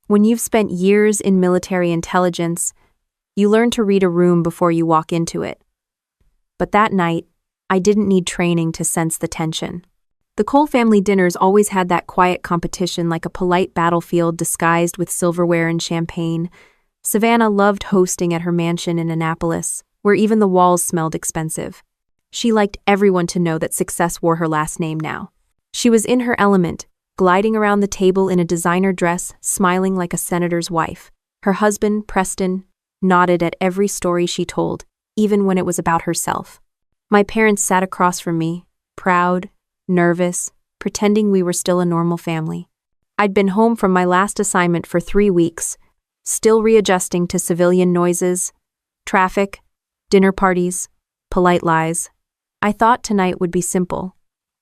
When you've spent years in military intelligence, you learn to read a room before you walk into it. But that night, I didn't need training to sense the tension. The Cole family dinners always had that quiet competition like a polite battlefield disguised with silverware and champagne. Savannah loved hosting at her mansion in Annapolis, where even the walls smelled expensive. She liked everyone to know that success wore her last name now. She was in her element, gliding around the table in a designer dress, smiling like a senator's wife. Her husband, Preston, nodded at every story she told, even when it was about herself. My parents sat across from me, proud, nervous, pretending we were still a normal family. I'd been home from my last assignment for 3 weeks, still readjusting to civilian noises, traffic, dinner parties, polite lies. I thought tonight would be simple.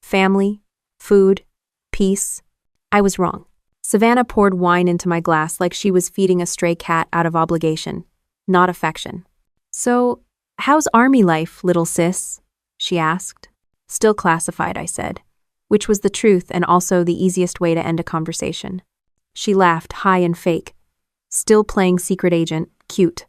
Family, food, peace. I was wrong. Savannah poured wine into my glass like she was feeding a stray cat out of obligation, not affection. "So, how's army life, little sis?" she asked. "Still classified," I said, which was the truth and also the easiest way to end a conversation. She laughed, high and fake. "Still playing secret agent, cute."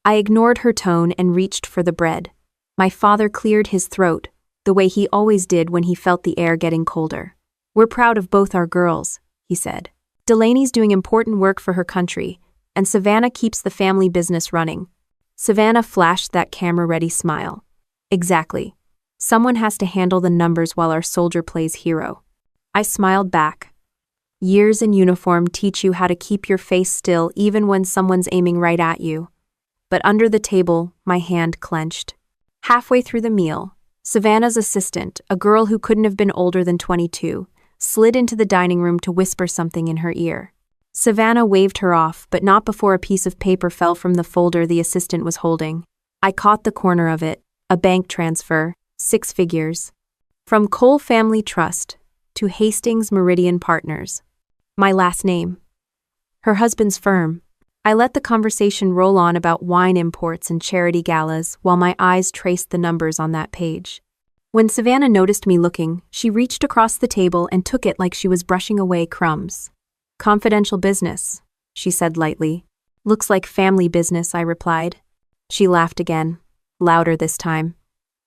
I ignored her tone and reached for the bread. My father cleared his throat, the way he always did when he felt the air getting colder. "We're proud of both our girls," he said. "Delaney's doing important work for her country, and Savannah keeps the family business running." Savannah flashed that camera-ready smile. "Exactly. Someone has to handle the numbers while our soldier plays hero." I smiled back. Years in uniform teach you how to keep your face still even when someone's aiming right at you. But under the table, my hand clenched. Halfway through the meal, Savannah's assistant, a girl who couldn't have been older than 22, slid into the dining room to whisper something in her ear. Savannah waved her off, but not before a piece of paper fell from the folder the assistant was holding. I caught the corner of it, a bank transfer, 6 figures. From Cole Family Trust to Hastings Meridian Partners. My last name. Her husband's firm. I let the conversation roll on about wine imports and charity galas while my eyes traced the numbers on that page. When Savannah noticed me looking, she reached across the table and took it like she was brushing away crumbs. "Confidential business," she said lightly. "Looks like family business," I replied. She laughed again, louder this time.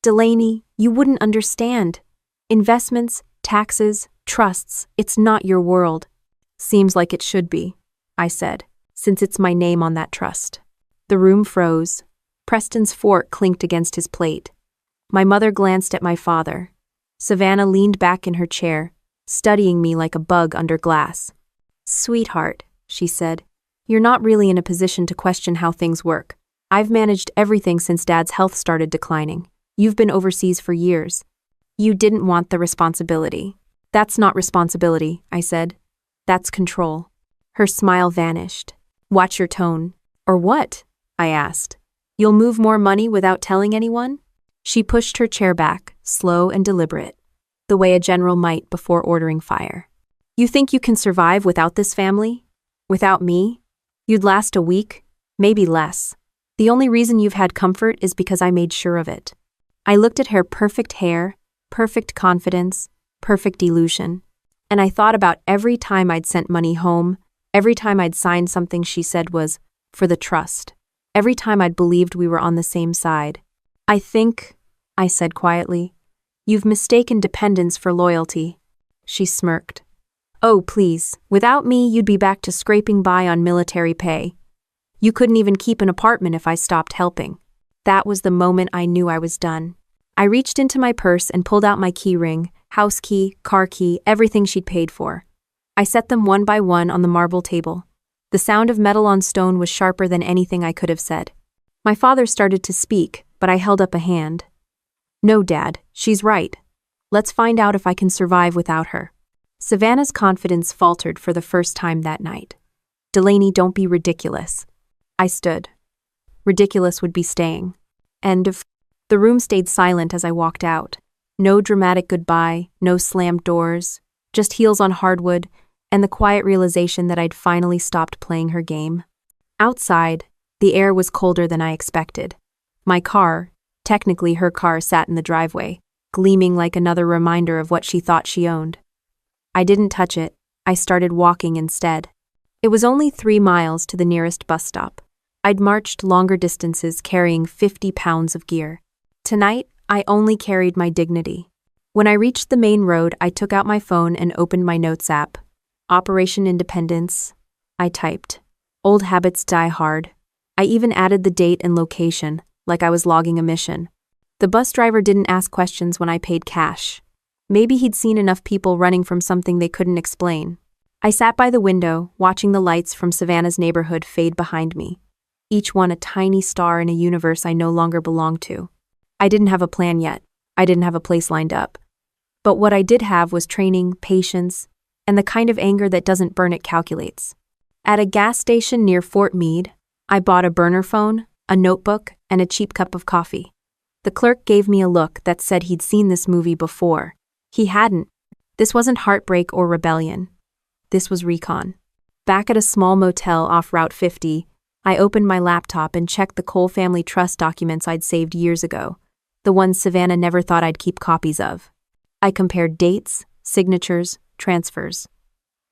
"Delaney, you wouldn't understand. Investments, taxes, trusts, it's not your world." "Seems like it should be," I said, "since it's my name on that trust." The room froze. Preston's fork clinked against his plate. My mother glanced at my father. Savannah leaned back in her chair, studying me like a bug under glass. "Sweetheart," she said, "you're not really in a position to question how things work. I've managed everything since Dad's health started declining. You've been overseas for years. You didn't want the responsibility." "That's not responsibility," I said. "That's control." Her smile vanished. "Watch your tone." "Or what?" I asked. "You'll move more money without telling anyone?" She pushed her chair back, slow and deliberate, the way a general might before ordering fire. "You think you can survive without this family? Without me? You'd last a week, maybe less. The only reason you've had comfort is because I made sure of it." I looked at her perfect hair, perfect confidence, perfect illusion, and I thought about every time I'd sent money home, every time I'd signed something she said was for the trust, every time I'd believed we were on the same side. "I think," I said quietly, "you've mistaken dependence for loyalty." She smirked. "Oh, please, without me you'd be back to scraping by on military pay. You couldn't even keep an apartment if I stopped helping." That was the moment I knew I was done. I reached into my purse and pulled out my key ring, house key, car key, everything she'd paid for. I set them one by one on the marble table. The sound of metal on stone was sharper than anything I could have said. My father started to speak, but I held up a hand. "No, Dad, she's right. Let's find out if I can survive without her." Savannah's confidence faltered for the first time that night. "Delaney, don't be ridiculous." I stood. Ridiculous would be staying. End of. The room stayed silent as I walked out. No dramatic goodbye, no slammed doors, just heels on hardwood, and the quiet realization that I'd finally stopped playing her game. Outside, the air was colder than I expected. My car, technically her car, sat in the driveway, gleaming like another reminder of what she thought she owned. I didn't touch it. I started walking instead. It was only 3 miles to the nearest bus stop. I'd marched longer distances carrying 50 pounds of gear. Tonight, I only carried my dignity. When I reached the main road, I took out my phone and opened my notes app. Operation Independence. I typed. Old habits die hard. I even added the date and location, like I was logging a mission. The bus driver didn't ask questions when I paid cash. Maybe he'd seen enough people running from something they couldn't explain. I sat by the window, watching the lights from Savannah's neighborhood fade behind me, each one a tiny star in a universe I no longer belonged to. I didn't have a plan yet. I didn't have a place lined up. But what I did have was training, patience, and the kind of anger that doesn't burn, it calculates. At a gas station near Fort Meade, I bought a burner phone, a notebook, and a cheap cup of coffee. The clerk gave me a look that said he'd seen this movie before. He hadn't. This wasn't heartbreak or rebellion. This was recon. Back at a small motel off Route 50, I opened my laptop and checked the Cole family trust documents I'd saved years ago, the ones Savannah never thought I'd keep copies of. I compared dates, signatures, transfers.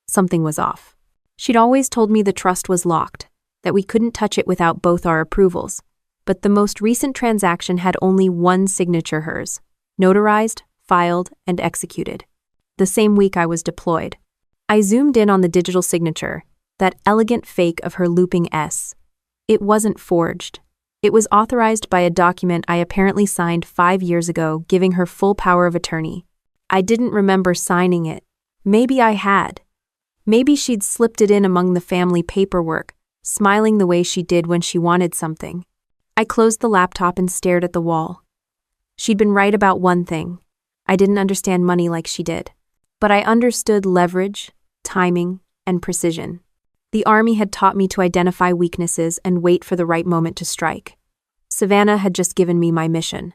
Something was off. She'd always told me the trust was locked, that we couldn't touch it without both our approvals, but the most recent transaction had only one signature, hers, notarized, filed, and executed. The same week I was deployed. I zoomed in on the digital signature, that elegant fake of her looping S. It wasn't forged. It was authorized by a document I apparently signed 5 years ago, giving her full power of attorney. I didn't remember signing it. Maybe I had. Maybe she'd slipped it in among the family paperwork, smiling the way she did when she wanted something. I closed the laptop and stared at the wall. She'd been right about one thing. I didn't understand money like she did. But I understood leverage, timing, and precision. The Army had taught me to identify weaknesses and wait for the right moment to strike. Savannah had just given me my mission.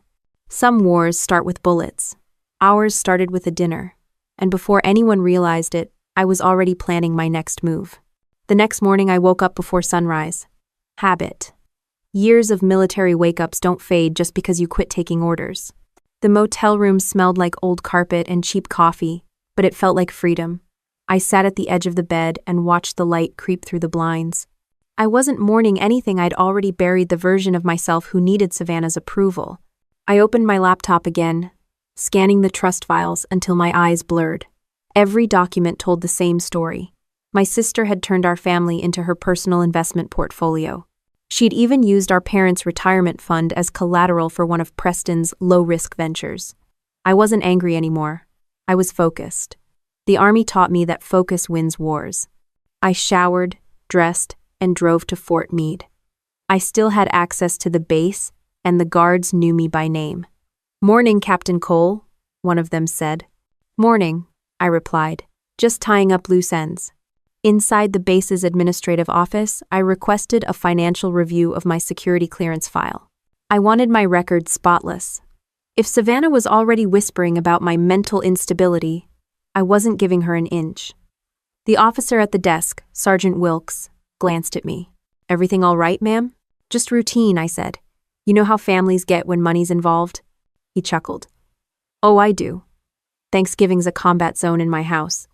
Some wars start with bullets. Ours started with a dinner. And before anyone realized it, I was already planning my next move. The next morning I woke up before sunrise. Habit. Years of military wake-ups don't fade just because you quit taking orders. The motel room smelled like old carpet and cheap coffee, but it felt like freedom. I sat at the edge of the bed and watched the light creep through the blinds. I wasn't mourning anything. I'd already buried the version of myself who needed Savannah's approval. I opened my laptop again, scanning the trust files until my eyes blurred. Every document told the same story. My sister had turned our family into her personal investment portfolio. She'd even used our parents' retirement fund as collateral for one of Preston's low-risk ventures. I wasn't angry anymore. I was focused. The Army taught me that focus wins wars. I showered, dressed, and drove to Fort Meade. I still had access to the base, and the guards knew me by name. "Morning, Captain Cole," one of them said. "Morning," I replied, just tying up loose ends. Inside the base's administrative office, I requested a financial review of my security clearance file. I wanted my record spotless. If Savannah was already whispering about my mental instability, I wasn't giving her an inch. The officer at the desk, Sergeant Wilkes, glanced at me. "Everything all right, ma'am?" "Just routine," I said. "You know how families get when money's involved?" He chuckled. "Oh, I do. Thanksgiving's a combat zone in my house."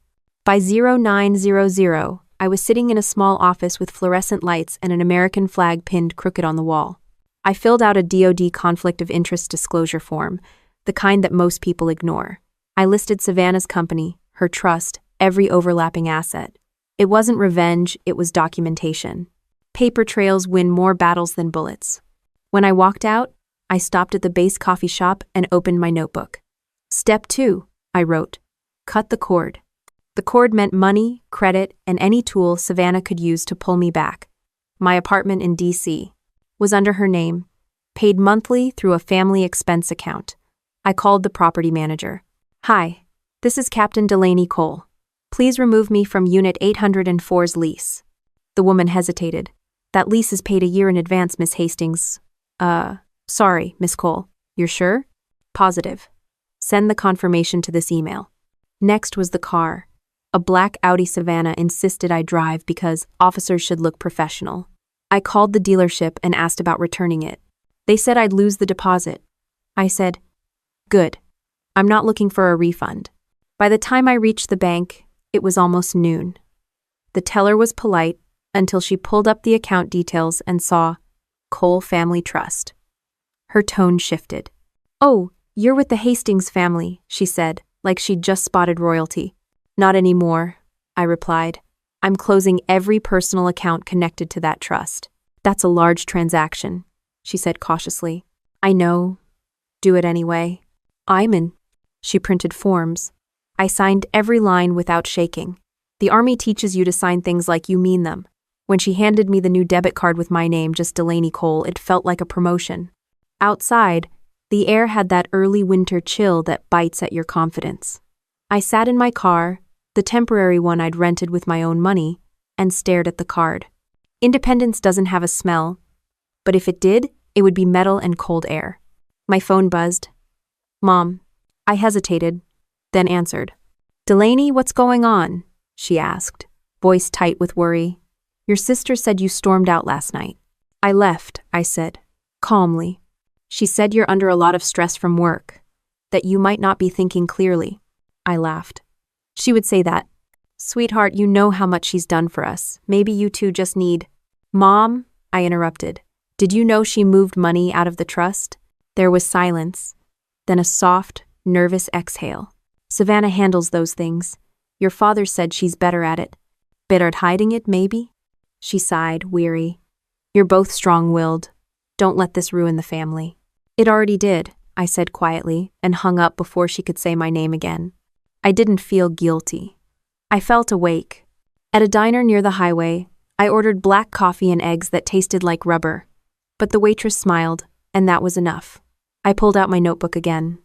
By 0900, I was sitting in a small office with fluorescent lights and an American flag pinned crooked on the wall. I filled out a DoD conflict of interest disclosure form, the kind that most people ignore. I listed Savannah's company, her trust, every overlapping asset. It wasn't revenge, it was documentation. Paper trails win more battles than bullets. When I walked out, I stopped at the base coffee shop and opened my notebook. Step 2, I wrote. Cut the cord. The cord meant money, credit, and any tool Savannah could use to pull me back. My apartment in D.C. was under her name, paid monthly through a family expense account. I called the property manager. "Hi, this is Captain Delaney Cole. Please remove me from Unit 804's lease." The woman hesitated. "That lease is paid a year in advance, Miss Hastings." Sorry, Miss Cole. You're sure?" "Positive. Send the confirmation to this email." Next was the car. A black Audi Savannah insisted I drive because officers should look professional. I called the dealership and asked about returning it. They said I'd lose the deposit. I said, "Good. I'm not looking for a refund." By the time I reached the bank, it was almost noon. The teller was polite until she pulled up the account details and saw Cole Family Trust. Her tone shifted. "Oh, you're with the Hastings family," she said, like she'd just spotted royalty. "Not anymore," I replied. "I'm closing every personal account connected to that trust." "That's a large transaction," she said cautiously. "I know. Do it anyway." "I'm in." She printed forms. I signed every line without shaking. The Army teaches you to sign things like you mean them. When she handed me the new debit card with my name, just Delaney Cole, it felt like a promotion. Outside, the air had that early winter chill that bites at your confidence. I sat in my car, the temporary one I'd rented with my own money, and stared at the card. Independence doesn't have a smell, but if it did, it would be metal and cold air. My phone buzzed. "Mom." I hesitated, then answered. "Delaney, what's going on?" she asked, voice tight with worry. "Your sister said you stormed out last night." "I left," I said, calmly. "She said you're under a lot of stress from work, that you might not be thinking clearly." I laughed. "She would say that. Sweetheart, you know how much she's done for us. Maybe you two just need—" "Mom," I interrupted, "did you know she moved money out of the trust?" There was silence, then a soft, nervous exhale. "Savannah handles those things. Your father said she's better at it." "Better at hiding it, maybe?" She sighed, weary. "You're both strong-willed. Don't let this ruin the family." "It already did," I said quietly, and hung up before she could say my name again. I didn't feel guilty. I felt awake. At a diner near the highway, I ordered black coffee and eggs that tasted like rubber. But the waitress smiled, and that was enough. I pulled out my notebook again.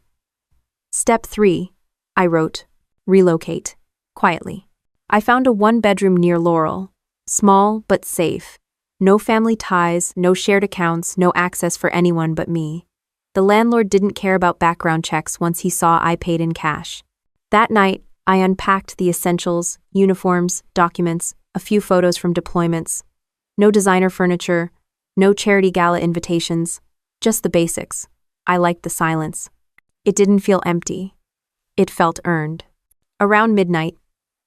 "Step 3, I wrote, relocate, quietly. I found a one-bedroom near Laurel. Small but safe. No family ties, no shared accounts, no access for anyone but me. The landlord didn't care about background checks once he saw I paid in cash. That night, I unpacked the essentials, uniforms, documents, a few photos from deployments. No designer furniture, no charity gala invitations, just the basics. I liked the silence. It didn't feel empty. It felt earned. Around midnight,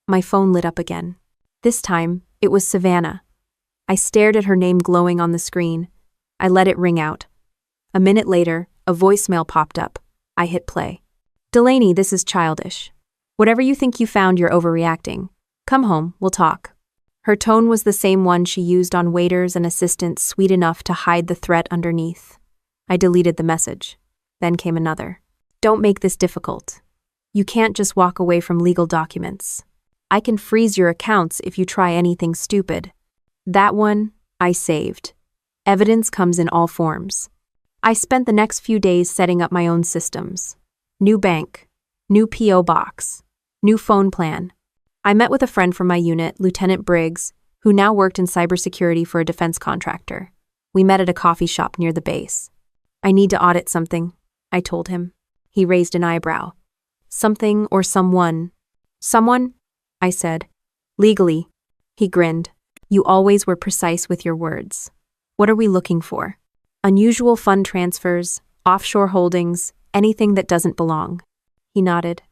my phone lit up again. This time, it was Savannah. I stared at her name glowing on the screen. I let it ring out. A minute later, a voicemail popped up. I hit play. "Delaney, this is childish. Whatever you think you found, you're overreacting. Come home, we'll talk." Her tone was the same one she used on waiters and assistants, sweet enough to hide the threat underneath. I deleted the message. Then came another. "Don't make this difficult. You can't just walk away from legal documents. I can freeze your accounts if you try anything stupid." That one, I saved. Evidence comes in all forms. I spent the next few days setting up my own systems. New bank, new P.O. box, new phone plan. I met with a friend from my unit, Lieutenant Briggs, who now worked in cybersecurity for a defense contractor. We met at a coffee shop near the base. "I need to audit something," I told him. He raised an eyebrow. "Something or someone?" "Someone?" I said. "Legally." He grinned. "You always were precise with your words. What are we looking for?" "Unusual fund transfers, offshore holdings, anything that doesn't belong." He nodded.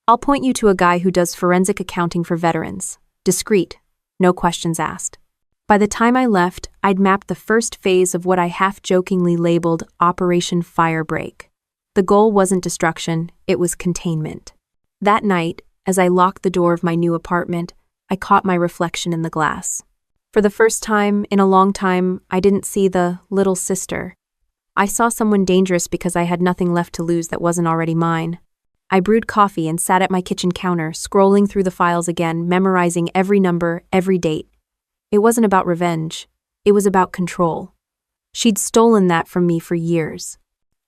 "I'll point you to a guy who does forensic accounting for veterans. Discreet, no questions asked." By the time I left, I'd mapped the first phase of what I half-jokingly labeled Operation Firebreak. The goal wasn't destruction, it was containment. That night, as I locked the door of my new apartment, I caught my reflection in the glass. For the first time in a long time, I didn't see the little sister. I saw someone dangerous because I had nothing left to lose that wasn't already mine. I brewed coffee and sat at my kitchen counter, scrolling through the files again, memorizing every number, every date. It wasn't about revenge. It was about control. She'd stolen that from me for years.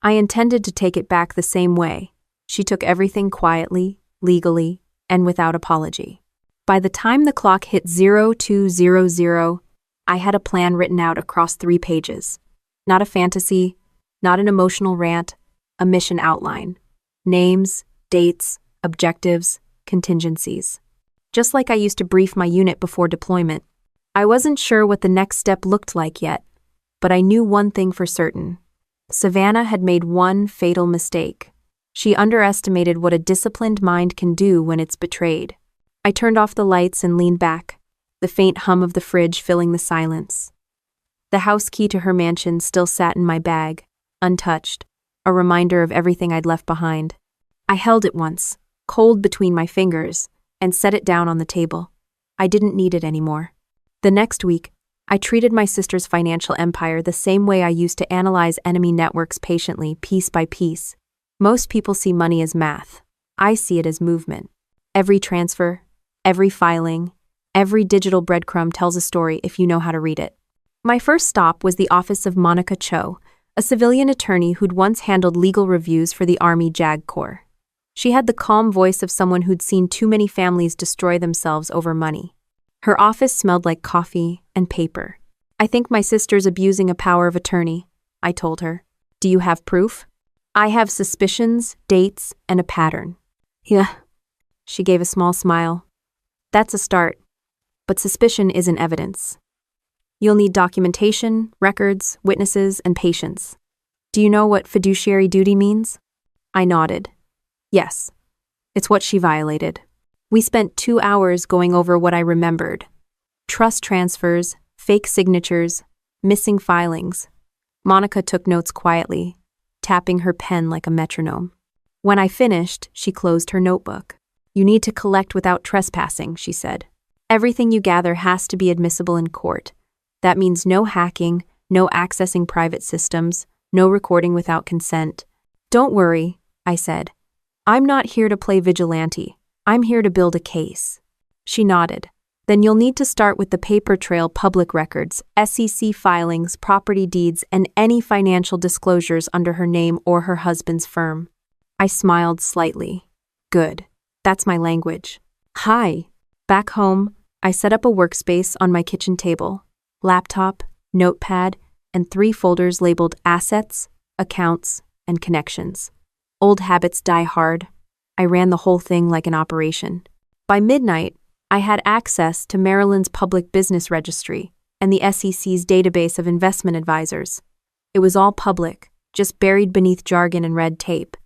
I intended to take it back the same way. She took everything quietly, legally, and without apology. By the time the clock hit 0200, I had a plan written out across 3 pages. Not a fantasy, not an emotional rant, a mission outline. Names, dates, objectives, contingencies. Just like I used to brief my unit before deployment. I wasn't sure what the next step looked like yet, but I knew one thing for certain. Savannah had made one fatal mistake. She underestimated what a disciplined mind can do when it's betrayed. I turned off the lights and leaned back. the faint hum of the fridge filling the silence. The house key to her mansion still sat in my bag, untouched, a reminder of everything I'd left behind. I held it once, cold between my fingers, and set it down on the table. I didn't need it anymore. The next week, I treated my sister's financial empire the same way I used to analyze enemy networks patiently, piece by piece. Most people see money as math. I see it as movement. Every transfer, every filing, every digital breadcrumb tells a story if you know how to read it. My first stop was the office of Monica Cho, a civilian attorney who'd once handled legal reviews for the Army JAG Corps. She had the calm voice of someone who'd seen too many families destroy themselves over money. Her office smelled like coffee and paper. "I think my sister's abusing a power of attorney," I told her. "Do you have proof?" "I have suspicions, dates, and a pattern." "Yeah." She gave a small smile. "That's a start. But suspicion isn't evidence. You'll need documentation, records, witnesses, and patience. Do you know what fiduciary duty means?" I nodded. Yes. It's what she violated. We spent 2 hours going over what I remembered. Trust transfers, fake signatures, missing filings. Monica took notes quietly, tapping her pen like a metronome. When I finished, she closed her notebook. "You need to collect without trespassing," she said. "Everything you gather has to be admissible in court. That means no hacking, no accessing private systems, no recording without consent." "Don't worry," I said. "I'm not here to play vigilante. I'm here to build a case." She nodded. "Then you'll need to start with the paper trail, public records, SEC filings, property deeds, and any financial disclosures under her name or her husband's firm." I smiled slightly. Good. That's my language. Hi. Back home, I set up a workspace on my kitchen table. Laptop, notepad, and 3 folders labeled Assets, Accounts, and Connections. Old habits die hard. I ran the whole thing like an operation. By midnight, I had access to Maryland's Public Business Registry and the SEC's database of investment advisors. It was all public, just buried beneath jargon and red tape.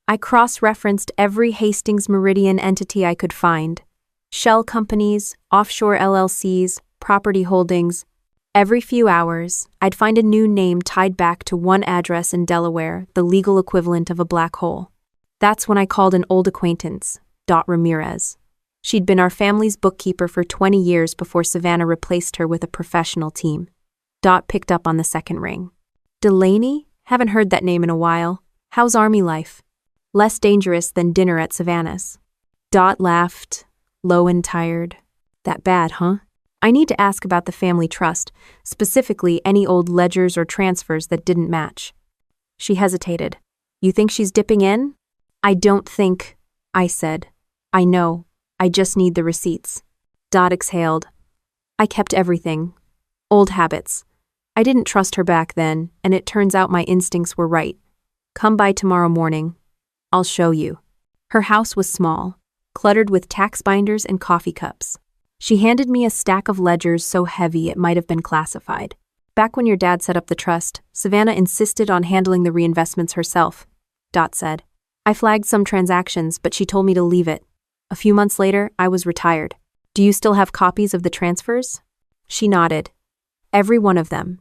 I cross-referenced every Hastings Meridian entity I could find. Shell companies, offshore LLCs, property holdings. Every few hours, I'd find a new name tied back to one address in Delaware, the legal equivalent of a black hole. That's when I called an old acquaintance, Dot Ramirez. She'd been our family's bookkeeper for 20 years before Savannah replaced her with a professional team. Dot picked up on the second ring. "Delaney? Haven't heard that name in a while. How's Army life?" "Less dangerous than dinner at Savannah's." Dot laughed, low and tired. "That bad, huh? I need to ask about the family trust, specifically any old ledgers or transfers that didn't match." She hesitated. "You think she's dipping in?" "I don't think," I said. "I know. I just need the receipts." Dot exhaled. "I kept everything. Old habits. I didn't trust her back then, and it turns out my instincts were right. Come by tomorrow morning. I'll show you." Her house was small, cluttered with tax binders and coffee cups. She handed me a stack of ledgers so heavy it might have been classified. "Back when your dad set up the trust, Savannah insisted on handling the reinvestments herself," Dot said. "I flagged some transactions, but she told me to leave it. A few months later, I was retired. Do you still have copies of the transfers?" She nodded. "Every one of them.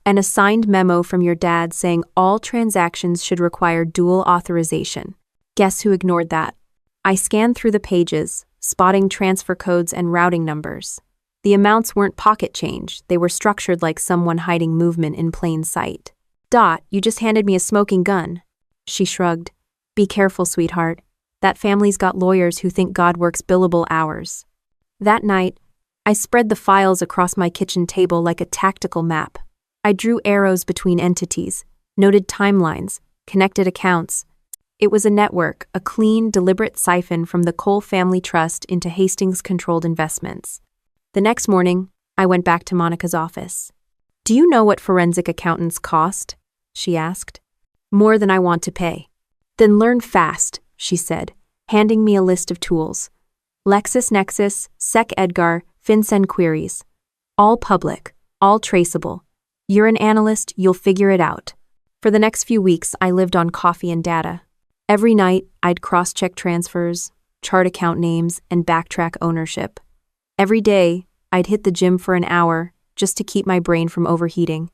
And a signed memo from your dad saying all transactions should require dual authorization. Guess who ignored that?" I scanned through the pages, spotting transfer codes and routing numbers. The amounts weren't pocket change, they were structured like someone hiding movement in plain sight. "Dot, you just handed me a smoking gun." She shrugged. "Be careful, sweetheart. That family's got lawyers who think God works billable hours." That night, I spread the files across my kitchen table like a tactical map. I drew arrows between entities, noted timelines, connected accounts. It was a network, a clean, deliberate siphon from the Cole family trust into Hastings-controlled investments. The next morning, I went back to Monica's office. "Do you know what forensic accountants cost?" she asked. "More than I want to pay." "Then learn fast," she said, handing me a list of tools. LexisNexis, SecEdgar, FinCEN queries. All public, all traceable. You're an analyst, you'll figure it out. For the next few weeks, I lived on coffee and data. Every night, I'd cross-check transfers, chart account names, and backtrack ownership. Every day, I'd hit the gym for an hour just to keep my brain from overheating.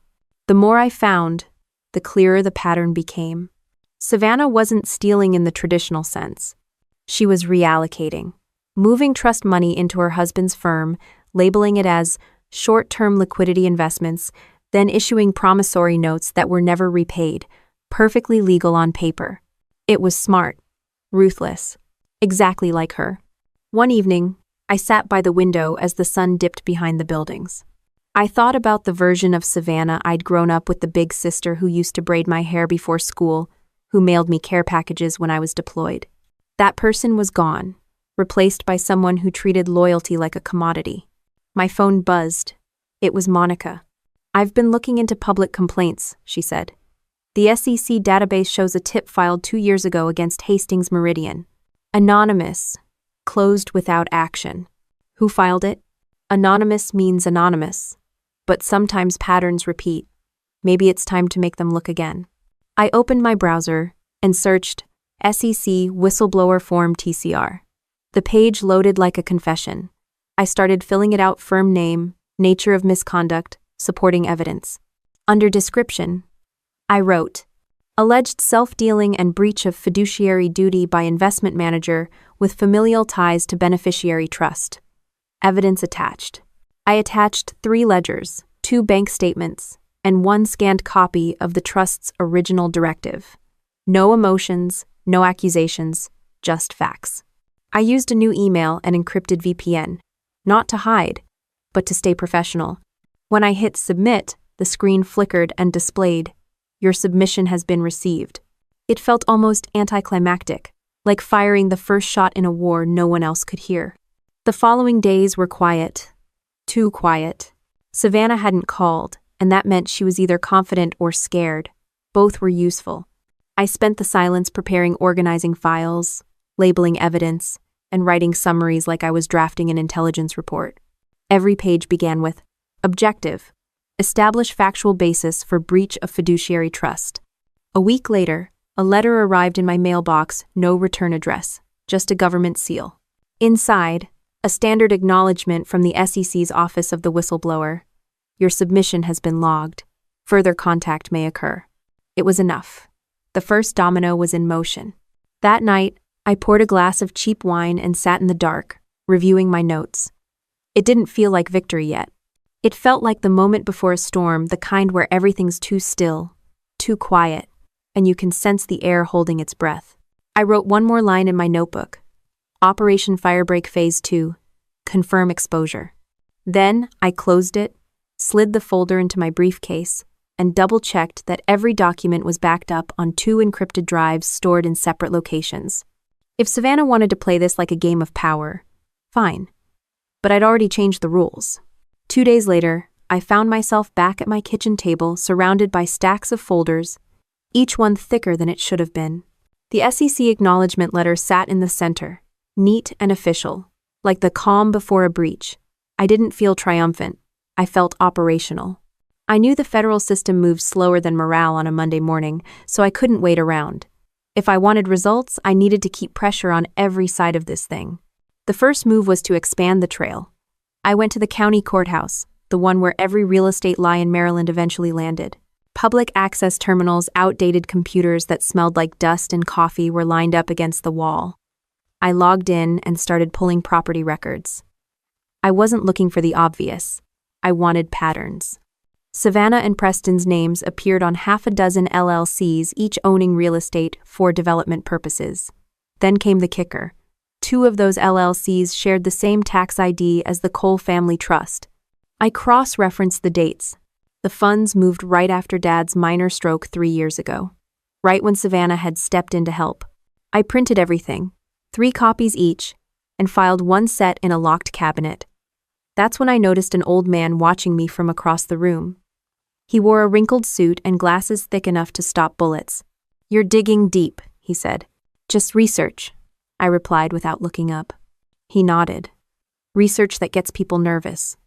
The more I found, the clearer the pattern became. Savannah wasn't stealing in the traditional sense. She was reallocating, moving trust money into her husband's firm, labeling it as short-term liquidity investments, then issuing promissory notes that were never repaid, perfectly legal on paper. It was smart, ruthless, exactly like her. One evening, I sat by the window as the sun dipped behind the buildings. I thought about the version of Savannah I'd grown up with, the big sister who used to braid my hair before school, who mailed me care packages when I was deployed. That person was gone, replaced by someone who treated loyalty like a commodity. My phone buzzed. It was Monica. "I've been looking into public complaints," she said. "The SEC database shows a tip filed 2 years ago against Hastings Meridian. Anonymous. Closed without action." Who filed it? Anonymous means anonymous. But sometimes patterns repeat. Maybe it's time to make them look again. I opened my browser and searched SEC Whistleblower Form TCR. The page loaded like a confession. I started filling it out: firm name, nature of misconduct, supporting evidence. Under description, I wrote, "Alleged self-dealing and breach of fiduciary duty by investment manager with familial ties to beneficiary trust. Evidence attached." I attached 3 ledgers, 2 bank statements, and 1 scanned copy of the trust's original directive. No emotions, no accusations, just facts. I used a new email and encrypted VPN, not to hide, but to stay professional. When I hit submit, the screen flickered and displayed, "Your submission has been received." It felt almost anticlimactic, like firing the first shot in a war no one else could hear. The following days were quiet. Too quiet. Savannah hadn't called, and that meant she was either confident or scared. Both were useful. I spent the silence preparing organizing files, labeling evidence, and writing summaries like I was drafting an intelligence report. Every page began with, "Objective. Establish factual basis for breach of fiduciary trust." A week later, a letter arrived in my mailbox, no return address, just a government seal. Inside, a standard acknowledgement from the SEC's Office of the Whistleblower. "Your submission has been logged. Further contact may occur." It was enough. The first domino was in motion. That night, I poured a glass of cheap wine and sat in the dark, reviewing my notes. It didn't feel like victory yet. It felt like the moment before a storm, the kind where everything's too still, too quiet, and you can sense the air holding its breath. I wrote one more line in my notebook. Operation Firebreak Phase 2. Confirm exposure. Then I closed it, slid the folder into my briefcase, and double-checked that every document was backed up on 2 encrypted drives stored in separate locations. If Savannah wanted to play this like a game of power, fine. But I'd already changed the rules. 2 days later, I found myself back at my kitchen table surrounded by stacks of folders, each one thicker than it should have been. The SEC acknowledgement letter sat in the center, neat and official, like the calm before a breach. I didn't feel triumphant. I felt operational. I knew the federal system moved slower than morale on a Monday morning, so I couldn't wait around. If I wanted results, I needed to keep pressure on every side of this thing. The first move was to expand the trail. I went to the county courthouse, the one where every real estate lie in Maryland eventually landed. Public access terminals, outdated computers that smelled like dust and coffee were lined up against the wall. I logged in and started pulling property records. I wasn't looking for the obvious. I wanted patterns. Savannah and Preston's names appeared on half a dozen LLCs, each owning real estate for development purposes. Then came the kicker. 2 of those LLCs shared the same tax ID as the Cole Family Trust. I cross-referenced the dates. The funds moved right after Dad's minor stroke 3 years ago, right when Savannah had stepped in to help. I printed everything, 3 copies each, and filed one set in a locked cabinet. That's when I noticed an old man watching me from across the room. He wore a wrinkled suit and glasses thick enough to stop bullets. "You're digging deep," he said. "Just research," I replied without looking up. He nodded. "Research that gets people nervous."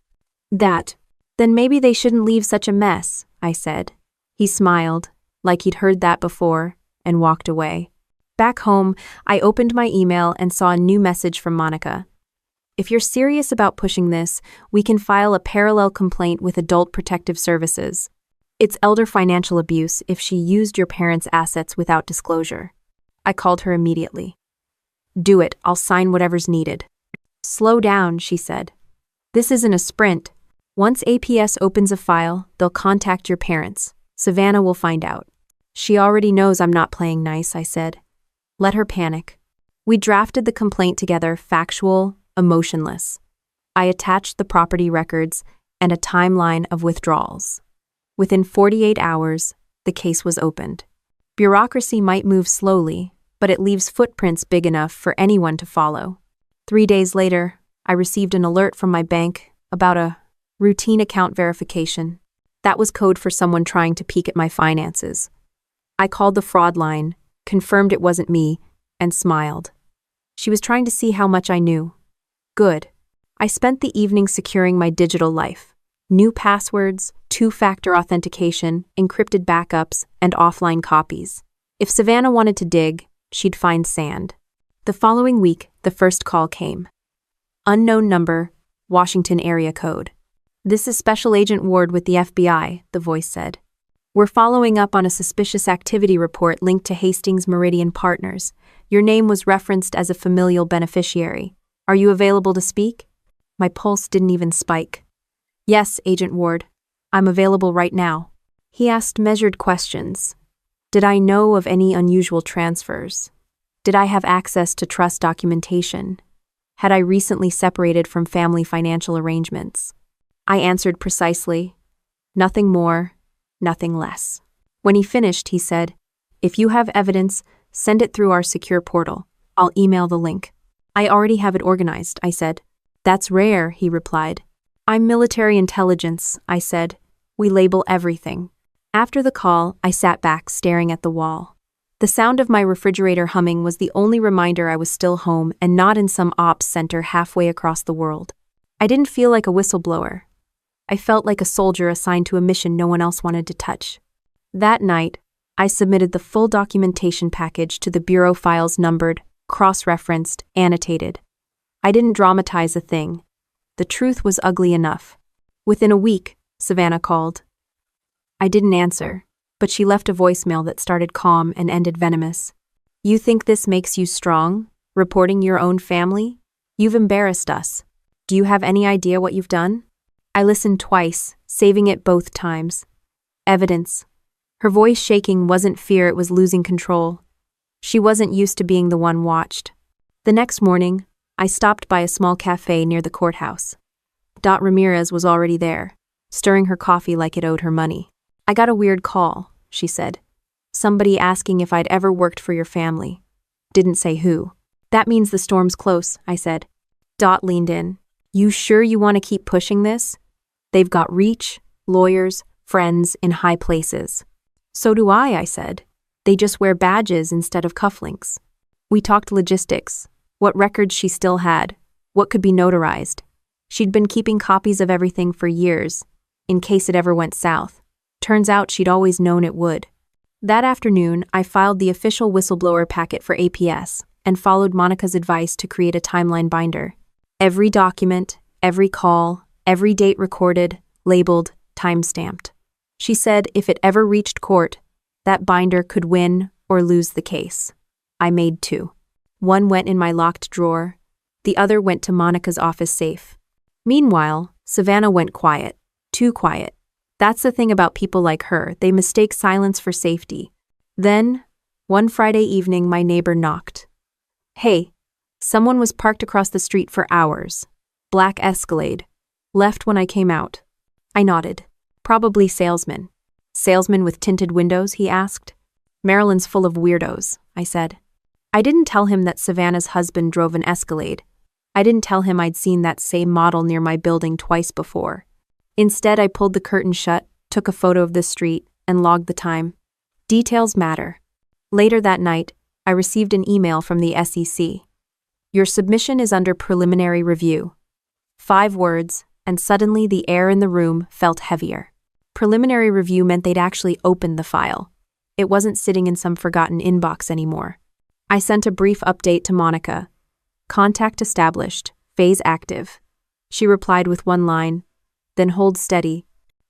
"That. Then maybe they shouldn't leave such a mess," I said. He smiled, like he'd heard that before, and walked away. Back home, I opened my email and saw a new message from Monica. If you're serious about pushing this, we can file a parallel complaint with Adult Protective Services. It's elder financial abuse if she used your parents' assets without disclosure. I called her immediately. Do it, I'll sign whatever's needed. Slow down, she said. This isn't a sprint. Once APS opens a file, they'll contact your parents. Savannah will find out. She already knows I'm not playing nice, I said. Let her panic. We drafted the complaint together, factual, emotionless. I attached the property records and a timeline of withdrawals. Within 48 hours, the case was opened. Bureaucracy might move slowly, but it leaves footprints big enough for anyone to follow. 3 days later, I received an alert from my bank about a routine account verification. That was code for someone trying to peek at my finances. I called the fraud line, confirmed it wasn't me, and smiled. She was trying to see how much I knew. Good. I spent the evening securing my digital life. New passwords, two-factor authentication, encrypted backups, and offline copies. If Savannah wanted to dig, she'd find sand. The following week, the first call came. Unknown number, Washington area code. This is Special Agent Ward with the FBI, the voice said. We're following up on a suspicious activity report linked to Hastings Meridian Partners. Your name was referenced as a familial beneficiary. Are you available to speak? My pulse didn't even spike. Yes, Agent Ward. I'm available right now. He asked measured questions. Did I know of any unusual transfers? Did I have access to trust documentation? Had I recently separated from family financial arrangements? I answered precisely. Nothing more, nothing less. When he finished, he said, If you have evidence, send it through our secure portal. I'll email the link. I already have it organized, I said. That's rare, he replied. I'm military intelligence, I said. We label everything. After the call, I sat back, staring at the wall. The sound of my refrigerator humming was the only reminder I was still home and not in some ops center halfway across the world. I didn't feel like a whistleblower. I felt like a soldier assigned to a mission no one else wanted to touch. That night, I submitted the full documentation package to the Bureau files numbered, cross-referenced, annotated. I didn't dramatize a thing. The truth was ugly enough. Within a week, Savannah called. I didn't answer, but she left a voicemail that started calm and ended venomous. You think this makes you strong, reporting your own family? You've embarrassed us. Do you have any idea what you've done? I listened twice, saving it both times. Evidence. Her voice shaking wasn't fear, it was losing control. She wasn't used to being the one watched. The next morning, I stopped by a small cafe near the courthouse. Dot Ramirez was already there, stirring her coffee like it owed her money. I got a weird call, she said. Somebody asking if I'd ever worked for your family. Didn't say who. That means the storm's close, I said. Dot leaned in. You sure you want to keep pushing this? They've got reach, lawyers, friends in high places. So do I said. They just wear badges instead of cufflinks. We talked logistics, what records she still had, what could be notarized. She'd been keeping copies of everything for years, in case it ever went south. Turns out she'd always known it would. That afternoon, I filed the official whistleblower packet for APS and followed Monica's advice to create a timeline binder. Every document, every call, every date recorded, labeled, time-stamped. She said if it ever reached court, that binder could win or lose the case. I made 2. One went in my locked drawer. The other went to Monica's office safe. Meanwhile, Savannah went quiet. Too quiet. That's the thing about people like her, they mistake silence for safety. Then, one Friday evening, my neighbor knocked. Hey, someone was parked across the street for hours. Black Escalade. Left when I came out. I nodded. Probably salesman. Salesman with tinted windows, he asked. Maryland's full of weirdos, I said. I didn't tell him that Savannah's husband drove an Escalade. I didn't tell him I'd seen that same model near my building twice before. Instead, I pulled the curtain shut, took a photo of the street, and logged the time. Details matter. Later that night, I received an email from the SEC. Your submission is under preliminary review. 5 words, and suddenly the air in the room felt heavier. Preliminary review meant they'd actually opened the file. It wasn't sitting in some forgotten inbox anymore. I sent a brief update to Monica. Contact established. Phase active. She replied with one line, then hold steady.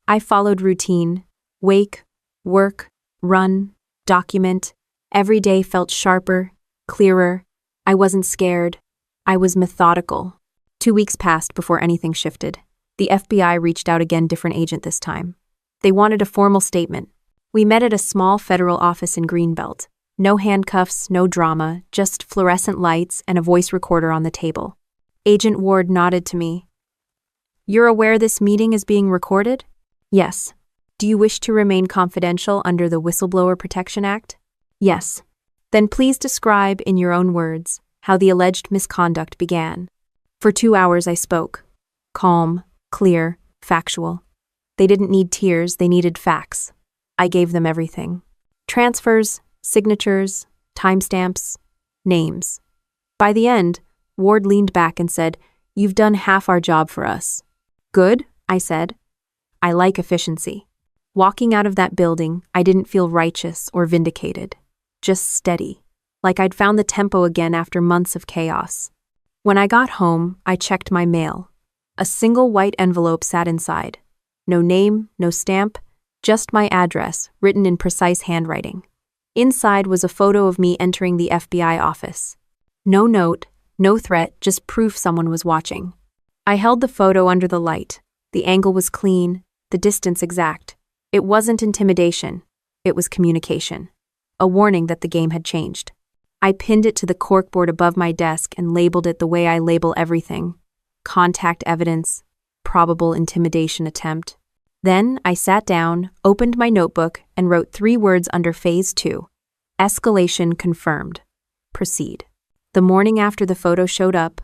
I followed routine. Wake, work, run, document. Every day felt sharper, clearer. I wasn't scared. I was methodical. 2 weeks passed before anything shifted. The FBI reached out again, different agent this time. They wanted a formal statement. We met at a small federal office in Greenbelt. No handcuffs, no drama, just fluorescent lights and a voice recorder on the table. Agent Ward nodded to me. You're aware this meeting is being recorded? Yes. Do you wish to remain confidential under the Whistleblower Protection Act? Yes. Then please describe, in your own words, how the alleged misconduct began. For 2 hours I spoke. Calm, clear, factual. They didn't need tears, they needed facts. I gave them everything. Transfers, signatures, timestamps, names. By the end, Ward leaned back and said, "You've done half our job for us." Good, I said. I like efficiency. Walking out of that building, I didn't feel righteous or vindicated. Just steady, like I'd found the tempo again after months of chaos. When I got home, I checked my mail. A single white envelope sat inside. No name, no stamp, just my address, written in precise handwriting. Inside was a photo of me entering the FBI office. No note, no threat, just proof someone was watching. I held the photo under the light. The angle was clean, the distance exact. It wasn't intimidation, it was communication. A warning that the game had changed. I pinned it to the corkboard above my desk and labeled it the way I label everything. Contact evidence, probable intimidation attempt. Then I sat down, opened my notebook, and wrote 3 words under Phase 2. Escalation confirmed. Proceed. The morning after the photo showed up,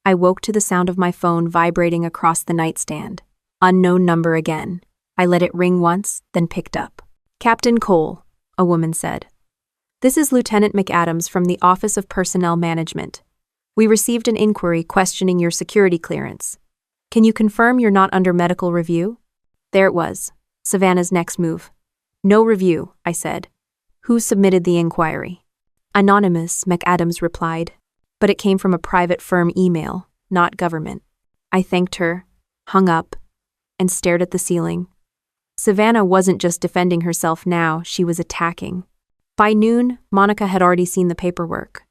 I woke to the sound of my phone vibrating across the nightstand. Unknown number again. I let it ring once, then picked up. Captain Cole, a woman said. This is Lieutenant McAdams from the Office of Personnel Management. We received an inquiry questioning your security clearance. Can you confirm you're not under medical review? There it was, Savannah's next move. No review, I said. Who submitted the inquiry? Anonymous, McAdams replied. But it came from a private firm email, not government. I thanked her, hung up, and stared at the ceiling. Savannah wasn't just defending herself now, she was attacking. By noon, Monica had already seen the paperwork.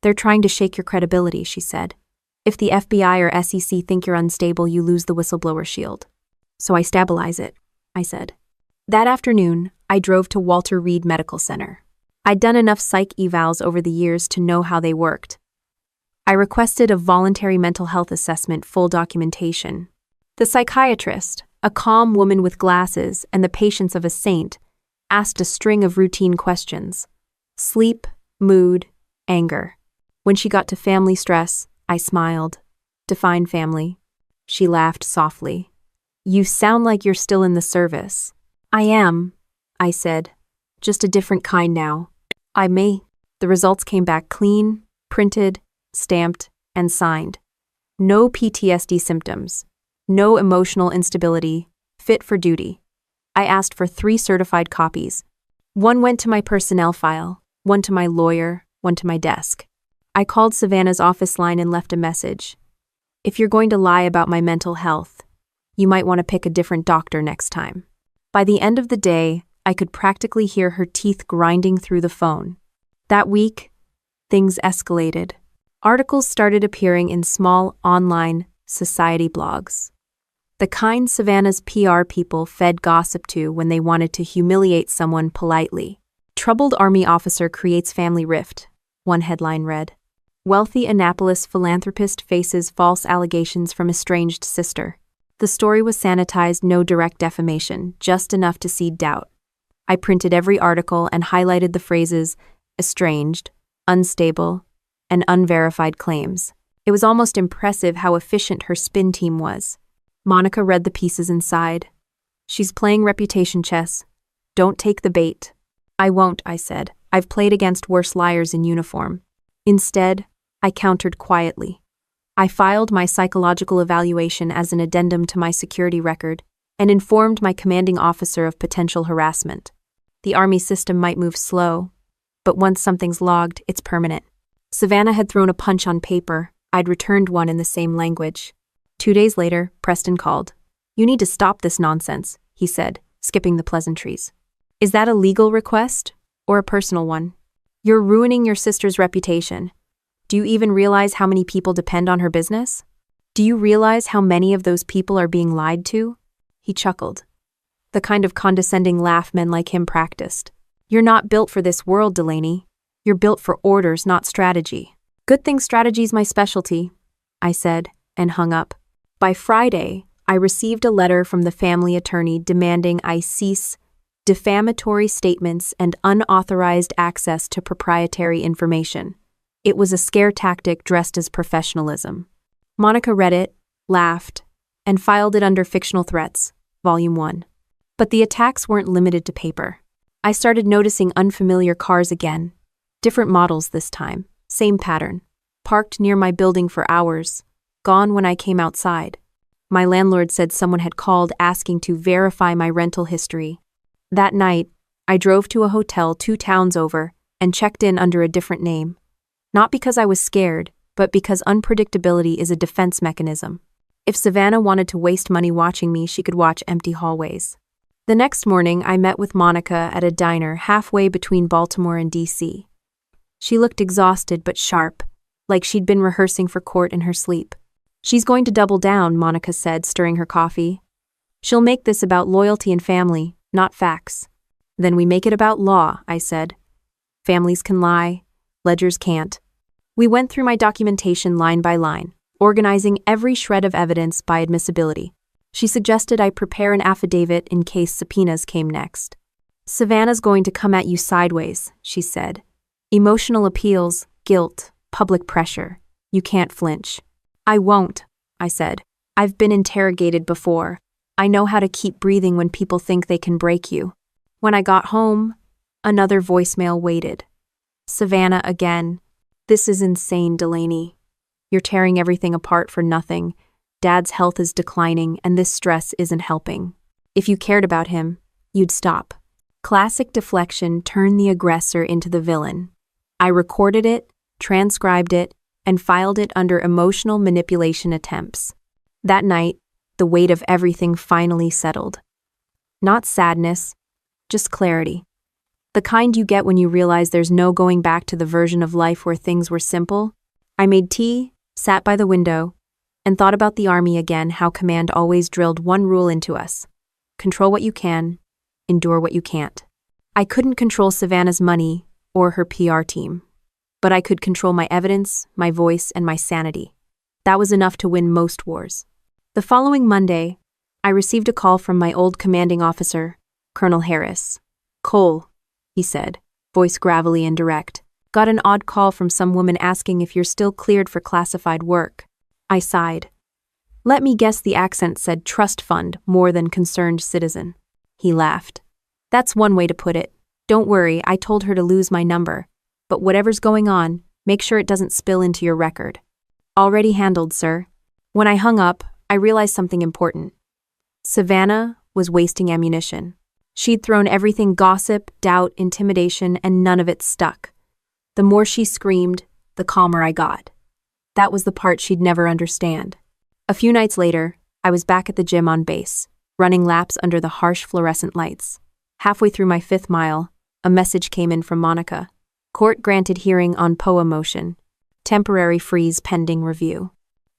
They're trying to shake your credibility, she said. If the FBI or SEC think you're unstable, you lose the whistleblower shield. So I stabilize it, I said. That afternoon, I drove to Walter Reed Medical Center. I'd done enough psych evals over the years to know how they worked. I requested a voluntary mental health assessment, full documentation. The psychiatrist, a calm woman with glasses and the patience of a saint, asked a string of routine questions. Sleep, mood, anger. When she got to family stress, I smiled. Define family. She laughed softly. You sound like you're still in the service. I am, I said. Just a different kind now. I may. The results came back clean, printed, stamped, and signed. No PTSD symptoms. No emotional instability. Fit for duty. I asked for 3 certified copies. 1 went to my personnel file, 1 to my lawyer, 1 to my desk. I called Savannah's office line and left a message. If you're going to lie about my mental health, you might want to pick a different doctor next time. By the end of the day, I could practically hear her teeth grinding through the phone. That week, things escalated. Articles started appearing in small, online, society blogs. The kind Savannah's PR people fed gossip to when they wanted to humiliate someone politely. Troubled Army officer creates family rift, one headline read. Wealthy Annapolis philanthropist faces false allegations from estranged sister. The story was sanitized, no direct defamation, just enough to seed doubt. I printed every article and highlighted the phrases estranged, unstable, and unverified claims. It was almost impressive how efficient her spin team was. Monica read the pieces inside. She's playing reputation chess. Don't take the bait. I won't, I said. I've played against worse liars in uniform. Instead, I countered quietly. I filed my psychological evaluation as an addendum to my security record and informed my commanding officer of potential harassment. The Army system might move slow, but once something's logged, it's permanent. Savannah had thrown a punch on paper, I'd returned one in the same language. 2 days later, Preston called. "You need to stop this nonsense," he said, skipping the pleasantries. "Is that a legal request or a personal one? You're ruining your sister's reputation. Do you even realize how many people depend on her business? Do you realize how many of those people are being lied to?" He chuckled. The kind of condescending laugh men like him practiced. "You're not built for this world, Delaney. You're built for orders, not strategy." "Good thing strategy's my specialty," I said, and hung up. By Friday, I received a letter from the family attorney demanding I cease defamatory statements and unauthorized access to proprietary information. It was a scare tactic dressed as professionalism. Monica read it, laughed, and filed it under Fictional Threats, Volume 1. But the attacks weren't limited to paper. I started noticing unfamiliar cars again. Different models this time, same pattern. Parked near my building for hours, gone when I came outside. My landlord said someone had called asking to verify my rental history. That night, I drove to a hotel 2 towns over and checked in under a different name. Not because I was scared, but because unpredictability is a defense mechanism. If Savannah wanted to waste money watching me, she could watch empty hallways. The next morning, I met with Monica at a diner halfway between Baltimore and D.C. She looked exhausted but sharp, like she'd been rehearsing for court in her sleep. "She's going to double down," Monica said, stirring her coffee. "She'll make this about loyalty and family, not facts." "Then we make it about law," I said. "Families can lie, ledgers can't." We went through my documentation line by line, organizing every shred of evidence by admissibility. She suggested I prepare an affidavit in case subpoenas came next. "Savannah's going to come at you sideways," she said. "Emotional appeals, guilt, public pressure. You can't flinch." "I won't," I said. "I've been interrogated before. I know how to keep breathing when people think they can break you." When I got home, another voicemail waited. "Savannah again. This is insane, Delaney. You're tearing everything apart for nothing. Dad's health is declining, and this stress isn't helping. If you cared about him, you'd stop." Classic deflection turned the aggressor into the villain. I recorded it, transcribed it, and filed it under emotional manipulation attempts. That night, the weight of everything finally settled. Not sadness, just clarity. The kind you get when you realize there's no going back to the version of life where things were simple. I made tea, sat by the window, and thought about the army again, how command always drilled one rule into us: control what you can, endure what you can't. I couldn't control Savannah's money or her PR team, but I could control my evidence, my voice, and my sanity. That was enough to win most wars. The following Monday, I received a call from my old commanding officer, Colonel Harris. "Cole," he said, voice gravelly and direct. "Got an odd call from some woman asking if you're still cleared for classified work." I sighed. Let me guess, the accent said trust fund more than concerned citizen. He laughed. "That's one way to put it. Don't worry, I told her to lose my number. But whatever's going on, make sure it doesn't spill into your record." "Already handled, sir." When I hung up, I realized something important. Savannah was wasting ammunition. She'd thrown everything: gossip, doubt, intimidation, and none of it stuck. The more she screamed, the calmer I got. That was the part she'd never understand. A few nights later, I was back at the gym on base, running laps under the harsh fluorescent lights. Halfway through my 5th mile, a message came in from Monica. Court granted hearing on POA motion. Temporary freeze pending review.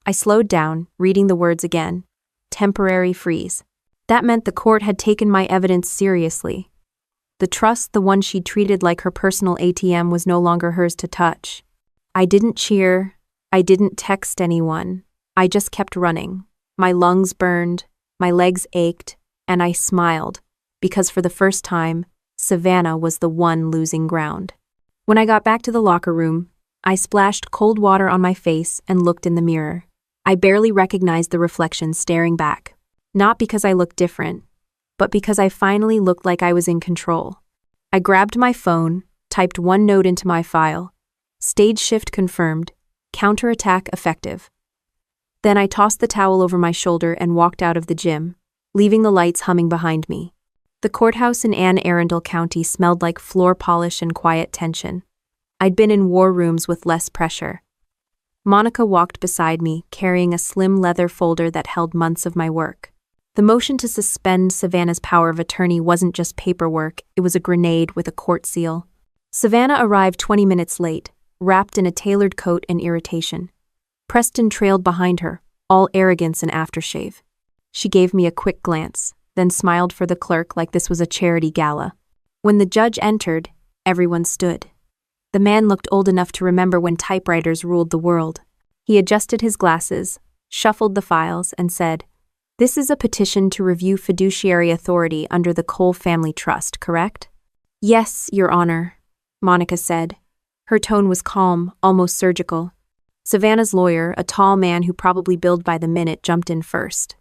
I slowed down, reading the words again. Temporary freeze. That meant the court had taken my evidence seriously. The trust, the one she'd treated like her personal ATM, was no longer hers to touch. I didn't cheer. I didn't text anyone. I just kept running. My lungs burned, my legs ached, and I smiled, because for the first time, Savannah was the one losing ground. When I got back to the locker room, I splashed cold water on my face and looked in the mirror. I barely recognized the reflection staring back. Not because I looked different, but because I finally looked like I was in control. I grabbed my phone, typed one note into my file. Stage shift confirmed. Counterattack effective. Then I tossed the towel over my shoulder and walked out of the gym, leaving the lights humming behind me. The courthouse in Anne Arundel County smelled like floor polish and quiet tension. I'd been in war rooms with less pressure. Monica walked beside me, carrying a slim leather folder that held months of my work. The motion to suspend Savannah's power of attorney wasn't just paperwork, it was a grenade with a court seal. Savannah arrived 20 minutes late, wrapped in a tailored coat and irritation. Preston trailed behind her, all arrogance and aftershave. She gave me a quick glance, then smiled for the clerk like this was a charity gala. When the judge entered, everyone stood. The man looked old enough to remember when typewriters ruled the world. He adjusted his glasses, shuffled the files, and said, "This is a petition to review fiduciary authority under the Cole Family Trust, correct?" "Yes, Your Honor," Monica said. Her tone was calm, almost surgical. Savannah's lawyer, a tall man who probably billed by the minute, jumped in first.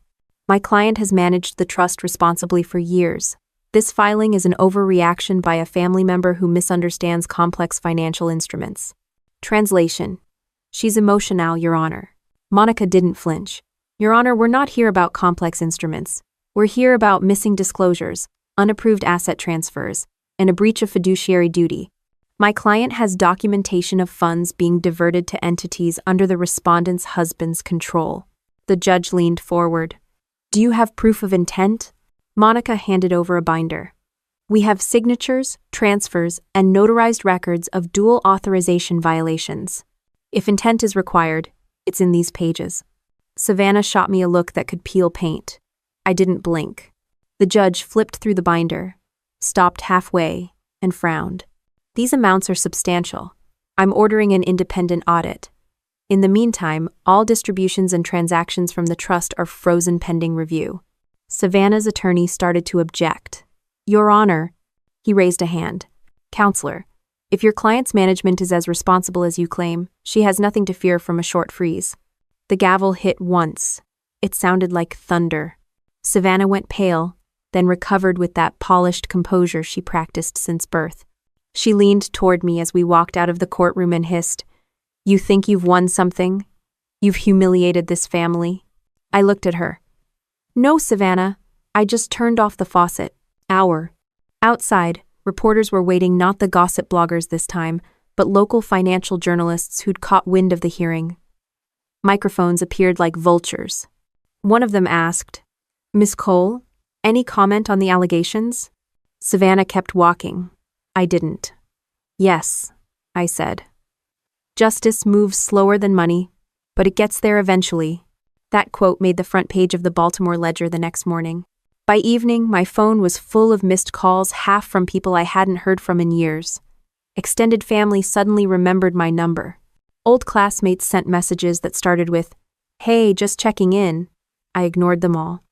"My client has managed the trust responsibly for years. This filing is an overreaction by a family member who misunderstands complex financial instruments." Translation: "She's emotional, Your Honor." Monica didn't flinch. "Your Honor, we're not here about complex instruments. We're here about missing disclosures, unapproved asset transfers, and a breach of fiduciary duty. My client has documentation of funds being diverted to entities under the respondent's husband's control." The judge leaned forward. "Do you have proof of intent?" Monica handed over a binder. "We have signatures, transfers, and notarized records of dual authorization violations. If intent is required, it's in these pages." Savannah shot me a look that could peel paint. I didn't blink. The judge flipped through the binder, stopped halfway, and frowned. "These amounts are substantial. I'm ordering an independent audit. In the meantime, all distributions and transactions from the trust are frozen pending review." Savannah's attorney started to object. "Your Honor," he raised a hand. "Counselor, if your client's management is as responsible as you claim, she has nothing to fear from a short freeze." The gavel hit once. It sounded like thunder. Savannah went pale, then recovered with that polished composure she practiced since birth. She leaned toward me as we walked out of the courtroom and hissed, "You think you've won something? You've humiliated this family?" I looked at her. "No, Savannah, I just turned off the faucet." Outside, reporters were waiting, not the gossip bloggers this time, but local financial journalists who'd caught wind of the hearing. Microphones appeared like vultures. One of them asked, "Miss Cole, any comment on the allegations?" Savannah kept walking. I didn't. "Yes," I said. "Justice moves slower than money, but it gets there eventually." That quote made the front page of the Baltimore Ledger the next morning. By evening, my phone was full of missed calls, half from people I hadn't heard from in years. Extended family suddenly remembered my number. Old classmates sent messages that started with, "Hey, just checking in." I ignored them all.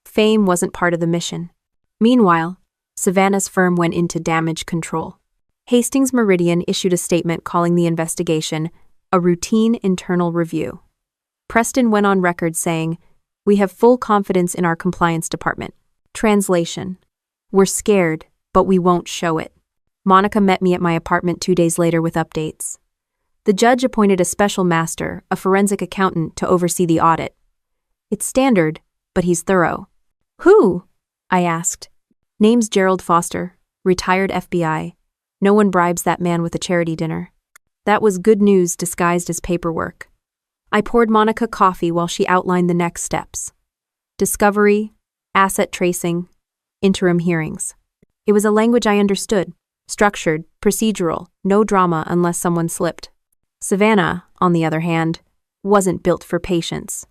Fame wasn't part of the mission. Meanwhile, Savannah's firm went into damage control. Hastings Meridian issued a statement calling the investigation a routine internal review. Preston went on record saying, "We have full confidence in our compliance department." Translation: "We're scared, but we won't show it." Monica met me at my apartment 2 days later with updates. The judge appointed a special master, a forensic accountant, to oversee the audit. It's standard, but he's thorough. "Who?" I asked. "Name's Gerald Foster, retired FBI. No one bribes that man with a charity dinner." That was good news disguised as paperwork. I poured Monica coffee while she outlined the next steps. Discovery, asset tracing, interim hearings. It was a language I understood, structured, procedural, no drama unless someone slipped. Savannah, on the other hand, wasn't built for patience.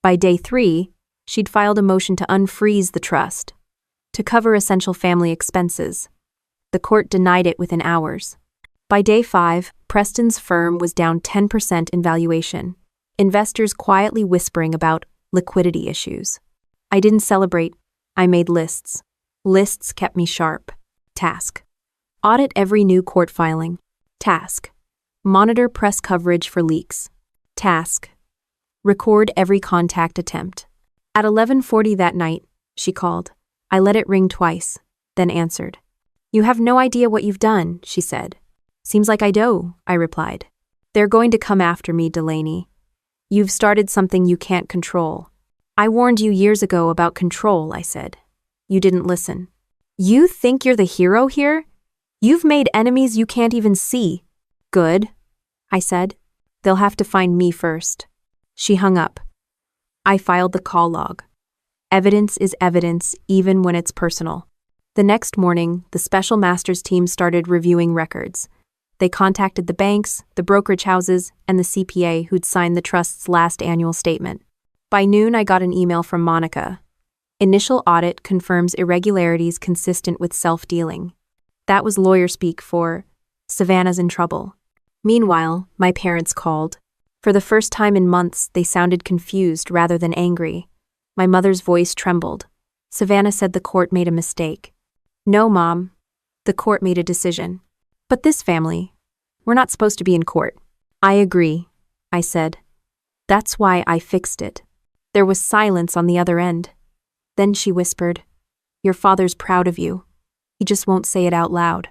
By day 3, she'd filed a motion to unfreeze the trust, to cover essential family expenses. The court denied it within hours. By day 5, Preston's firm was down 10% in valuation, investors quietly whispering about liquidity issues. I didn't celebrate, I made lists. Lists kept me sharp. Task: audit every new court filing. Task: monitor press coverage for leaks. Task: record every contact attempt. At 11:40 that night, she called. I let it ring twice, then answered. "You have no idea what you've done," she said. "Seems like I do," I replied. "They're going to come after me, Delaney. You've started something you can't control." "I warned you years ago about control," I said. "You didn't listen." "You think you're the hero here? You've made enemies you can't even see." "Good," I said. They'll have to find me first. She hung up. I filed the call log. Evidence is evidence, even when it's personal. The next morning, the Special Masters team started reviewing records. They contacted the banks, the brokerage houses, and the CPA who'd signed the trust's last annual statement. By noon, I got an email from Monica. Initial audit confirms irregularities consistent with self-dealing. That was lawyer speak for Savannah's in trouble. Meanwhile, my parents called. For the first time in months, they sounded confused rather than angry. My mother's voice trembled. Savannah said the court made a mistake. No, Mom. The court made a decision. But this family, we're not supposed to be in court. I agree, I said. That's why I fixed it. There was silence on the other end. Then she whispered, Your father's proud of you. He just won't say it out loud.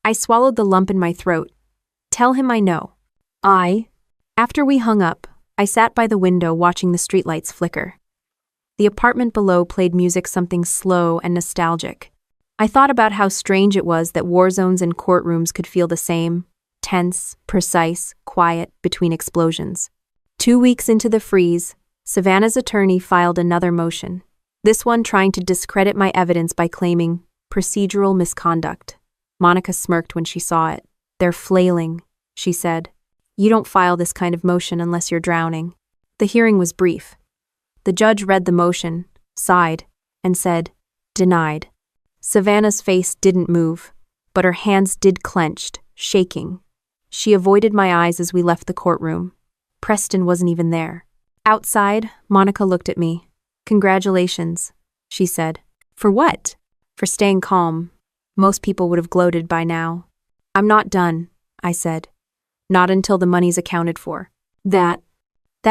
I swallowed the lump in my throat. Tell him I know. After we hung up, I sat by the window watching the streetlights flicker. The apartment below played music something slow and nostalgic. I thought about how strange it was that war zones and courtrooms could feel the same, tense, precise, quiet between explosions. 2 weeks into the freeze, Savannah's attorney filed another motion, this one trying to discredit my evidence by claiming procedural misconduct. Monica smirked when she saw it. They're flailing, she said. You don't file this kind of motion unless you're drowning. The hearing was brief. The judge read the motion, sighed, and said, Denied. Savannah's face didn't move, but her hands did clenched, shaking. She avoided my eyes as we left the courtroom. Preston wasn't even there. Outside, Monica looked at me. Congratulations, she said. For what? For staying calm. Most people would have gloated by now. I'm not done, I said. Not until the money's accounted for. That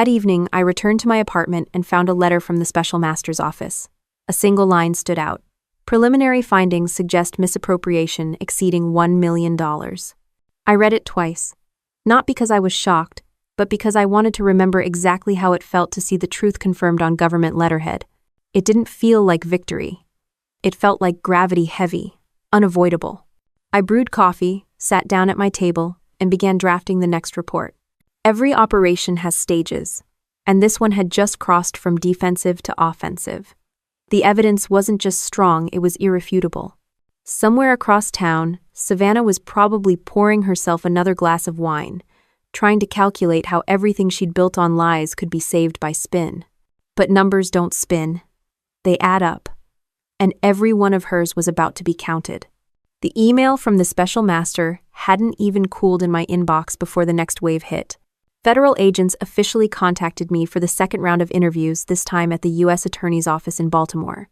evening, I returned to my apartment and found a letter from the Special Master's office. A single line stood out. Preliminary findings suggest misappropriation exceeding $1 million. I read it twice. Not because I was shocked, but because I wanted to remember exactly how it felt to see the truth confirmed on government letterhead. It didn't feel like victory. It felt like gravity heavy, unavoidable. I brewed coffee, sat down at my table, and began drafting the next report. Every operation has stages, and this one had just crossed from defensive to offensive. The evidence wasn't just strong, it was irrefutable. Somewhere across town, Savannah was probably pouring herself another glass of wine, trying to calculate how everything she'd built on lies could be saved by spin. But numbers don't spin. They add up. And every one of hers was about to be counted. The email from the Special Master hadn't even cooled in my inbox before the next wave hit. Federal agents officially contacted me for the second round of interviews, this time at the U.S. Attorney's Office in Baltimore.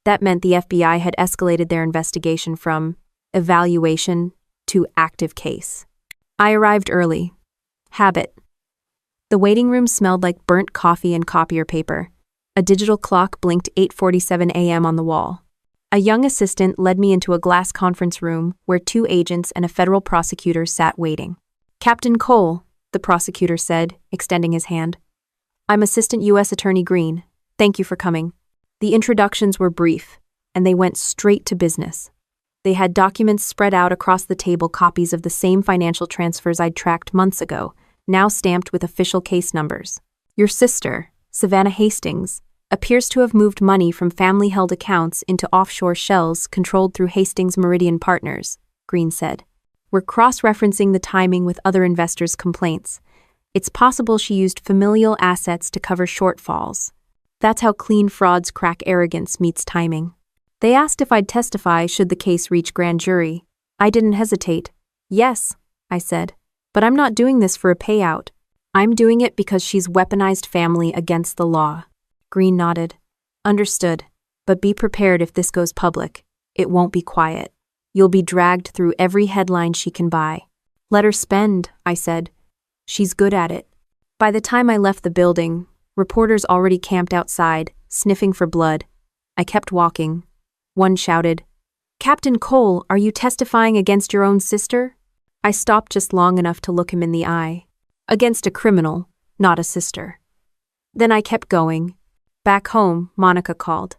That meant the FBI had escalated their investigation from evaluation to active case. I arrived early. Habit. The waiting room smelled like burnt coffee and copier paper. A digital clock blinked 8:47 a.m. on the wall. A young assistant led me into a glass conference room where 2 agents and a federal prosecutor sat waiting. Captain Cole, the prosecutor said, extending his hand. I'm Assistant U.S. Attorney Green. Thank you for coming. The introductions were brief, and they went straight to business. They had documents spread out across the table, copies of the same financial transfers I'd tracked months ago, now stamped with official case numbers. Your sister, Savannah Hastings, appears to have moved money from family-held accounts into offshore shells controlled through Hastings Meridian Partners, Green said. We're cross-referencing the timing with other investors' complaints. It's possible she used familial assets to cover shortfalls. That's how clean frauds crack arrogance meets timing. They asked if I'd testify should the case reach grand jury. I didn't hesitate. Yes, I said, but I'm not doing this for a payout. I'm doing it because she's weaponized family against the law. Green nodded. Understood, but be prepared if this goes public. It won't be quiet. You'll be dragged through every headline she can buy. Let her spend, I said. She's good at it. By the time I left the building, reporters already camped outside, sniffing for blood. I kept walking. One shouted, Captain Cole, are you testifying against your own sister? I stopped just long enough to look him in the eye. Against a criminal, not a sister. Then I kept going. Back home, Monica called.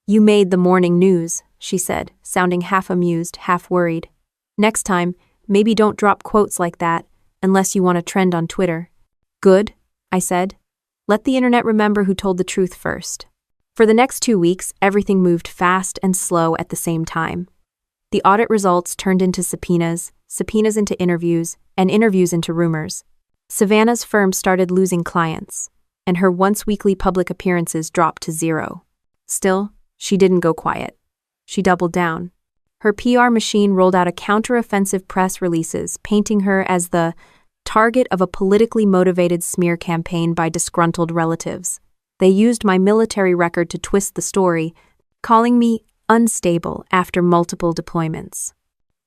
You made the morning news, she said, sounding half amused, half worried. Next time, maybe don't drop quotes like that, unless you want a trend on Twitter. Good, I said. Let the internet remember who told the truth first. For the next 2 weeks, everything moved fast and slow at the same time. The audit results turned into subpoenas, subpoenas into interviews, and interviews into rumors. Savannah's firm started losing clients, and her once-weekly public appearances dropped to 0. Still, she didn't go quiet. She doubled down. Her PR machine rolled out a counter-offensive press releases, painting her as the target of a politically motivated smear campaign by disgruntled relatives. They used my military record to twist the story, calling me unstable after multiple deployments.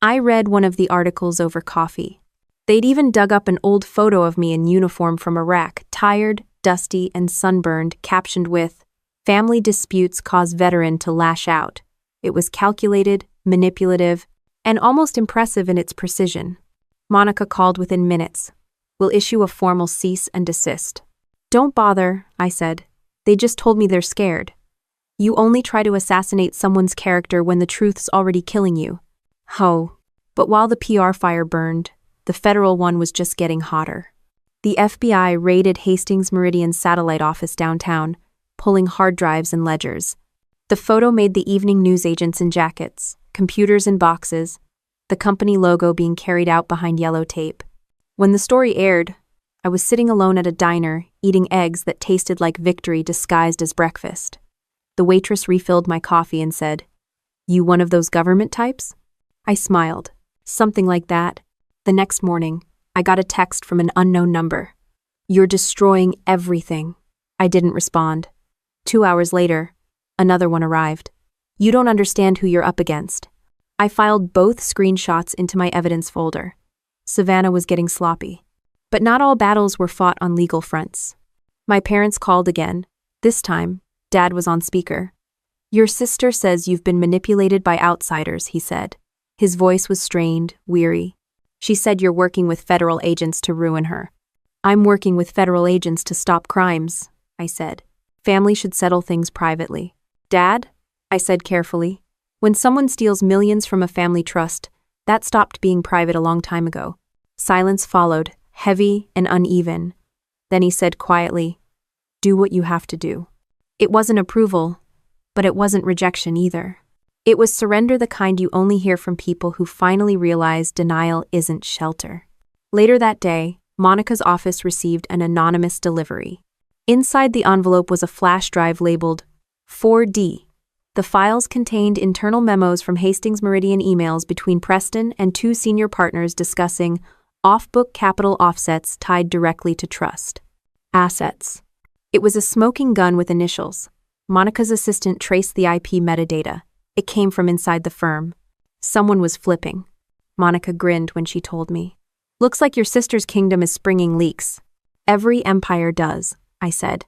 I read one of the articles over coffee. They'd even dug up an old photo of me in uniform from Iraq, tired, dusty, and sunburned, captioned with, "Family disputes cause veteran to lash out." It was calculated, manipulative, and almost impressive in its precision. Monica called within minutes. "We'll issue a formal cease and desist." "Don't bother," I said. "They just told me they're scared. You only try to assassinate someone's character when the truth's already killing you." Oh, but while the PR fire burned, the federal one was just getting hotter. The FBI raided Hastings Meridian's satellite office downtown, pulling hard drives and ledgers. The photo made the evening news agents in jackets, computers in boxes, the company logo being carried out behind yellow tape. When the story aired, I was sitting alone at a diner, eating eggs that tasted like victory disguised as breakfast. The waitress refilled my coffee and said, "You one of those government types?" I smiled. "Something like that." The next morning, I got a text from an unknown number. "You're destroying everything." I didn't respond. 2 hours later, another one arrived. "You don't understand who you're up against." I filed both screenshots into my evidence folder. Savannah was getting sloppy. But not all battles were fought on legal fronts. My parents called again. This time, Dad was on speaker. "Your sister says you've been manipulated by outsiders," he said. His voice was strained, weary. "She said you're working with federal agents to ruin her." "I'm working with federal agents to stop crimes," I said. "Family should settle things privately." "Dad," I said carefully, "when someone steals millions from a family trust, that stopped being private a long time ago." Silence followed, heavy and uneven. Then he said quietly, "Do what you have to do." It wasn't approval, but it wasn't rejection either. It was surrender, the kind you only hear from people who finally realize denial isn't shelter. Later that day, Monica's office received an anonymous delivery. Inside the envelope was a flash drive labeled 4D. The files contained internal memos from Hastings Meridian emails between Preston and 2 senior partners discussing off-book capital offsets tied directly to trust assets. It was a smoking gun with initials. Monica's assistant traced the IP metadata. It came from inside the firm. Someone was flipping. Monica grinned when she told me. "Looks like your sister's kingdom is springing leaks." "Every empire does," I said,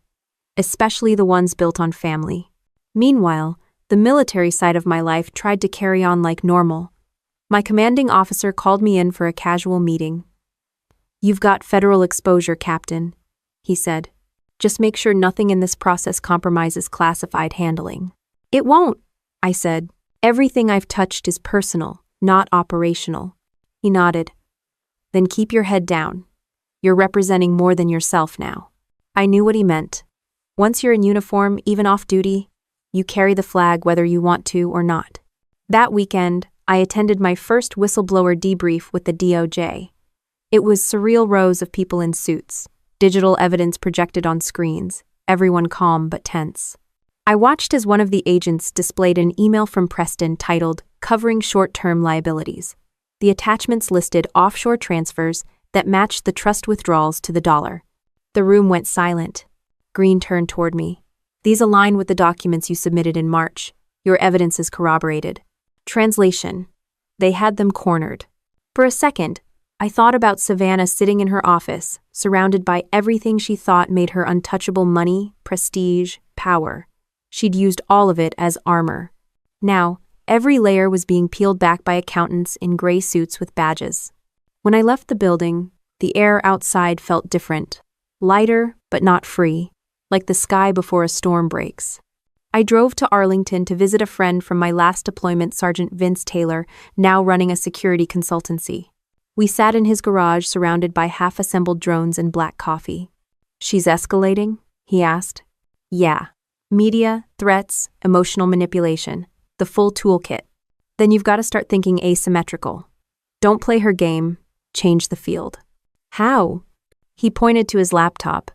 "especially the ones built on family." Meanwhile, the military side of my life tried to carry on like normal. My commanding officer called me in for a casual meeting. "You've got federal exposure, Captain," he said. "Just make sure nothing in this process compromises classified handling." "It won't," I said. "Everything I've touched is personal, not operational." He nodded. "Then keep your head down. You're representing more than yourself now." I knew what he meant. Once you're in uniform, even off-duty, you carry the flag whether you want to or not. That weekend, I attended my first whistleblower debrief with the DOJ. It was surreal rows of people in suits, digital evidence projected on screens, everyone calm but tense. I watched as one of the agents displayed an email from Preston titled "Covering Short-Term Liabilities." The attachments listed offshore transfers that matched the trust withdrawals to the dollar. The room went silent. Green turned toward me. "These align with the documents you submitted in March. Your evidence is corroborated." Translation: they had them cornered. For a second, I thought about Savannah sitting in her office, surrounded by everything she thought made her untouchable: money, prestige, power. She'd used all of it as armor. Now, every layer was being peeled back by accountants in gray suits with badges. When I left the building, the air outside felt different. Lighter, but not free, like the sky before a storm breaks. I drove to Arlington to visit a friend from my last deployment, Sergeant Vince Taylor, now running a security consultancy. We sat in his garage surrounded by half-assembled drones and black coffee. She's escalating? He asked. Yeah. Media, threats, emotional manipulation. The full toolkit. Then you've got to start thinking asymmetrical. Don't play her game. Change the field. How? He pointed to his laptop.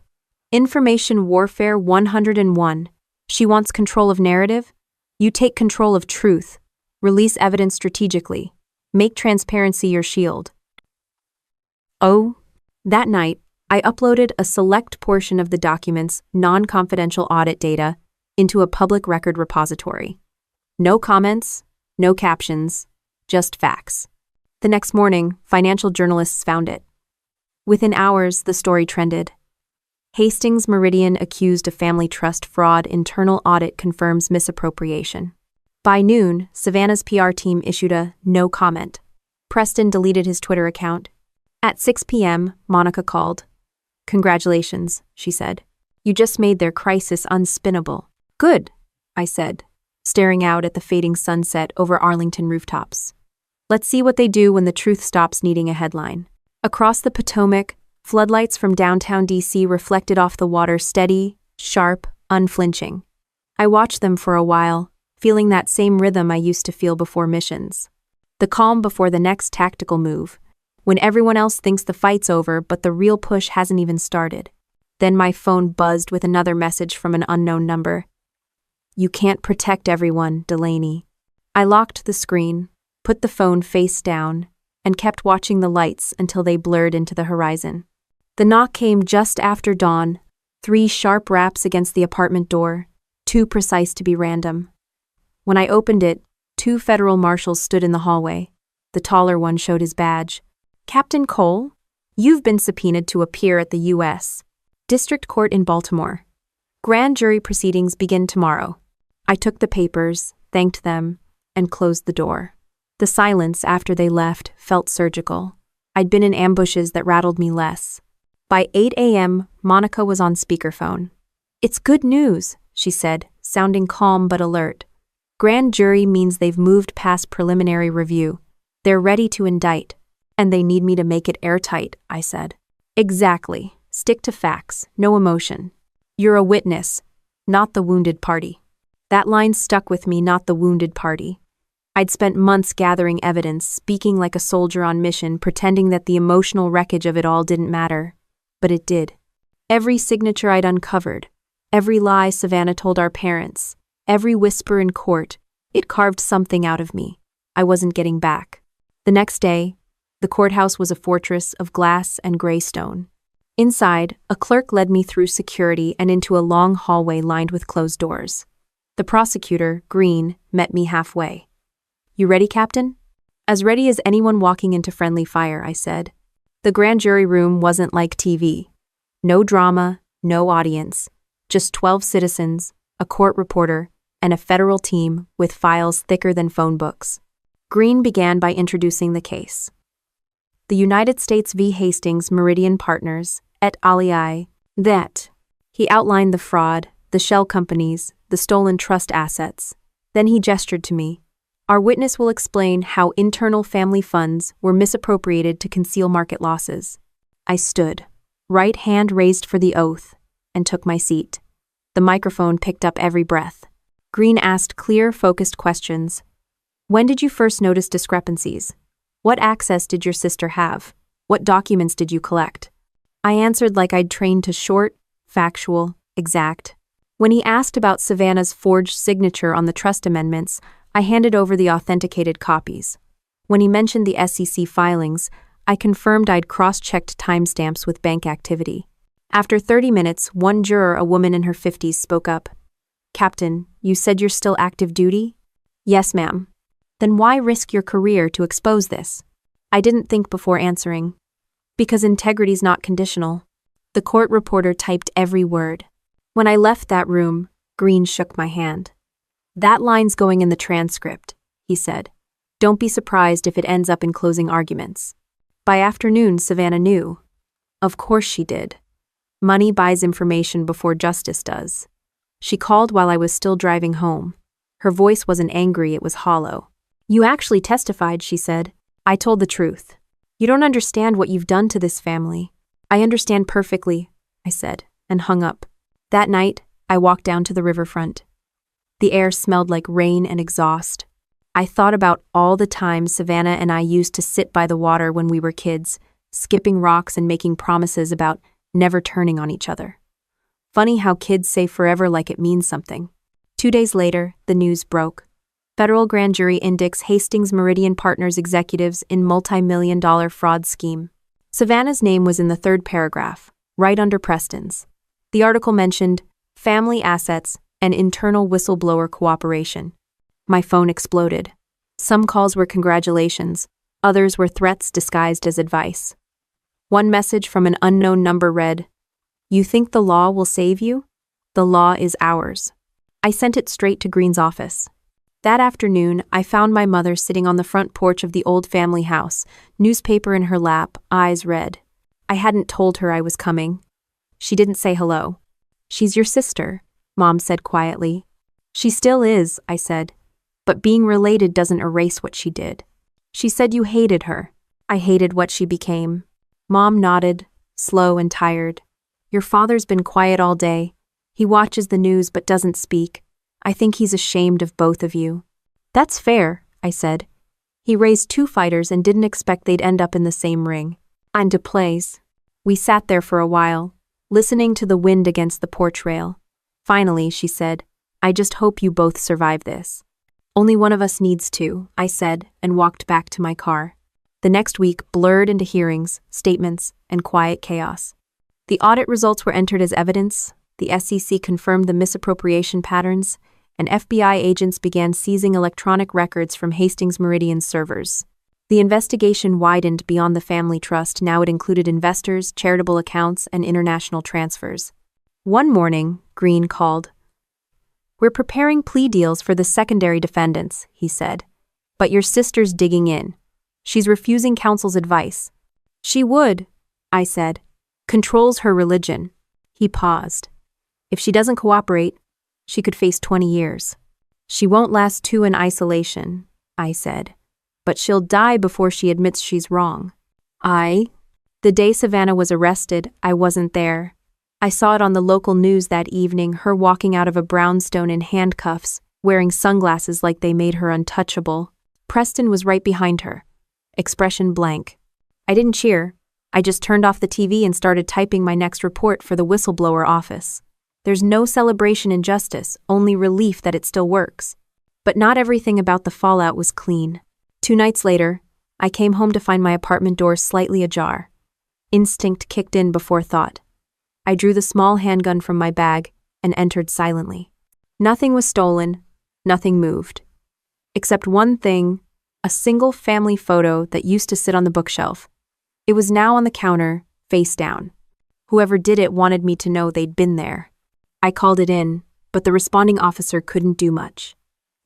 Information Warfare 101. She wants control of narrative. You take control of truth. Release evidence strategically. Make transparency your shield. Oh, that night, I uploaded a select portion of the document's non-confidential audit data into a public record repository. No comments, no captions, just facts. The next morning, financial journalists found it. Within hours, the story trended. Hastings Meridian accused of family trust fraud. Internal audit confirms misappropriation. By noon, Savannah's PR team issued a no comment. Preston deleted his Twitter account. At 6 p.m., Monica called. Congratulations, she said. You just made their crisis unspinnable. Good, I said, staring out at the fading sunset over Arlington rooftops. Let's see what they do when the truth stops needing a headline. Across the Potomac, floodlights from downtown D.C. reflected off the water, steady, sharp, unflinching. I watched them for a while, feeling that same rhythm I used to feel before missions. The calm before the next tactical move, when everyone else thinks the fight's over but the real push hasn't even started. Then my phone buzzed with another message from an unknown number. You can't protect everyone, Delaney. I locked the screen, put the phone face down, and kept watching the lights until they blurred into the horizon. The knock came just after dawn, 3 sharp raps against the apartment door, too precise to be random. When I opened it, 2 federal marshals stood in the hallway. The taller one showed his badge. Captain Cole, you've been subpoenaed to appear at the U.S. District Court in Baltimore. Grand jury proceedings begin tomorrow. I took the papers, thanked them, and closed the door. The silence after they left felt surgical. I'd been in ambushes that rattled me less. By 8 a.m., Monica was on speakerphone. It's good news, she said, sounding calm but alert. Grand jury means they've moved past preliminary review. They're ready to indict. And they need me to make it airtight, I said. Exactly. Stick to facts, no emotion. You're a witness, not the wounded party. That line stuck with me, not the wounded party. I'd spent months gathering evidence, speaking like a soldier on mission, pretending that the emotional wreckage of it all didn't matter. But it did. Every signature I'd uncovered, every lie Savannah told our parents, every whisper in court, it carved something out of me. I wasn't getting back. The next day, the courthouse was a fortress of glass and gray stone. Inside, a clerk led me through security and into a long hallway lined with closed doors. The prosecutor, Green, met me halfway. You ready, Captain? As ready as anyone walking into friendly fire, I said. The grand jury room wasn't like TV. No drama, no audience, just 12 citizens, a court reporter, and a federal team with files thicker than phone books. Green began by introducing the case. The United States v. Hastings Meridian Partners, et al. That. He outlined the fraud, the shell companies, the stolen trust assets. Then he gestured to me. Our witness will explain how internal family funds were misappropriated to conceal market losses. I stood, right hand raised for the oath, and took my seat. The microphone picked up every breath. Green asked clear, focused questions. When did you first notice discrepancies? What access did your sister have? What documents did you collect? I answered like I'd trained to short, factual, exact. When he asked about Savannah's forged signature on the trust amendments, I handed over the authenticated copies. When he mentioned the SEC filings, I confirmed I'd cross-checked timestamps with bank activity. After 30 minutes, one juror, a woman in her 50s, spoke up. Captain, you said you're still active duty? Yes, ma'am. Then why risk your career to expose this? I didn't think before answering. Because integrity's not conditional. The court reporter typed every word. When I left that room, Green shook my hand. That line's going in the transcript, he said. Don't be surprised if it ends up in closing arguments. By afternoon, Savannah knew. Of course she did. Money buys information before justice does. She called while I was still driving home. Her voice wasn't angry, it was hollow. You actually testified, she said. I told the truth. You don't understand what you've done to this family. I understand perfectly, I said. and hung up. That night, I walked down to the riverfront. The air smelled like rain and exhaust. I thought about all the times Savannah and I used to sit by the water when we were kids, skipping rocks and making promises about never turning on each other. Funny how kids say forever like it means something. 2 days later, the news broke. Federal grand jury indicts Hastings Meridian Partners executives in multi-million-dollar fraud scheme. Savannah's name was in the third paragraph, right under Preston's. The article mentioned family assets and internal whistleblower cooperation. My phone exploded. Some calls were congratulations, others were threats disguised as advice. One message from an unknown number read, "You think the law will save you? The law is ours." I sent it straight to Green's office. That afternoon, I found my mother sitting on the front porch of the old family house, newspaper in her lap, eyes red. I hadn't told her I was coming. She didn't say hello. "She's your sister," Mom said quietly. "She still is," I said. "But being related doesn't erase what she did." She said you hated her. I hated what she became. Mom nodded, slow and tired. "Your father's been quiet all day. He watches the news but doesn't speak. I think he's ashamed of both of you." "That's fair," I said. "He raised 2 fighters and didn't expect they'd end up in the same ring. I'm to plays." We sat there for a while, listening to the wind against the porch rail. Finally, she said, "I just hope you both survive this." "Only one of us needs to," I said, and walked back to my car. The next week blurred into hearings, statements, and quiet chaos. The audit results were entered as evidence, the SEC confirmed the misappropriation patterns, and FBI agents began seizing electronic records from Hastings Meridian's servers. The investigation widened beyond the family trust. Now it included investors, charitable accounts, and international transfers. One morning, Green called. "We're preparing plea deals for the secondary defendants," he said. "But your sister's digging in. She's refusing counsel's advice." "She would," I said. "Controls her religion." He paused. "If she doesn't cooperate, she could face 20 years. She won't last 2 in isolation," I said. "But she'll die before she admits she's wrong." The day Savannah was arrested, I wasn't there. I saw it on the local news that evening, her walking out of a brownstone in handcuffs, wearing sunglasses like they made her untouchable. Preston was right behind her, expression blank. I didn't cheer. I just turned off the TV and started typing my next report for the whistleblower office. There's no celebration in justice, only relief that it still works. But not everything about the fallout was clean. 2 nights later, I came home to find my apartment door slightly ajar. Instinct kicked in before thought. I drew the small handgun from my bag and entered silently. Nothing was stolen, nothing moved. Except one thing, a single family photo that used to sit on the bookshelf. It was now on the counter, face down. Whoever did it wanted me to know they'd been there. I called it in, but the responding officer couldn't do much.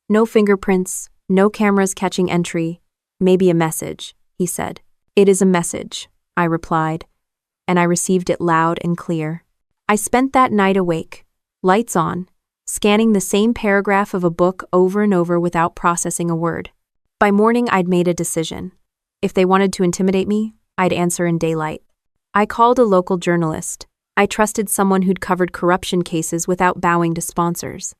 "No fingerprints, no cameras catching entry, maybe a message," he said. "It is a message," I replied, and I received it loud and clear. I spent that night awake, lights on, scanning the same paragraph of a book over and over without processing a word. By morning, I'd made a decision. If they wanted to intimidate me, I'd answer in daylight. I called a local journalist. I trusted someone who'd covered corruption cases without bowing to sponsors.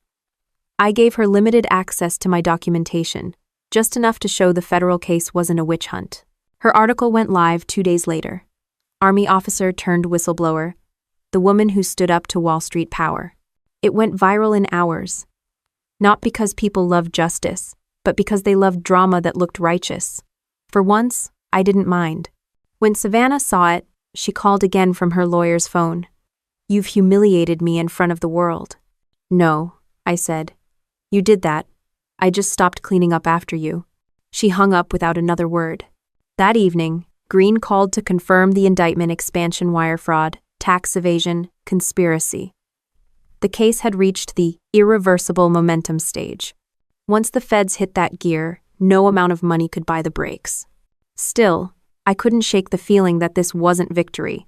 I gave her limited access to my documentation, just enough to show the federal case wasn't a witch hunt. Her article went live 2 days later. Army officer turned whistleblower, the woman who stood up to Wall Street power. It went viral in hours. Not because people loved justice, but because they loved drama that looked righteous. For once, I didn't mind. When Savannah saw it, she called again from her lawyer's phone. "You've humiliated me in front of the world." "No," I said. "You did that. I just stopped cleaning up after you." She hung up without another word. That evening, Green called to confirm the indictment: expansion wire fraud, tax evasion, conspiracy. The case had reached the irreversible momentum stage. Once the feds hit that gear, no amount of money could buy the brakes. Still, I couldn't shake the feeling that this wasn't victory.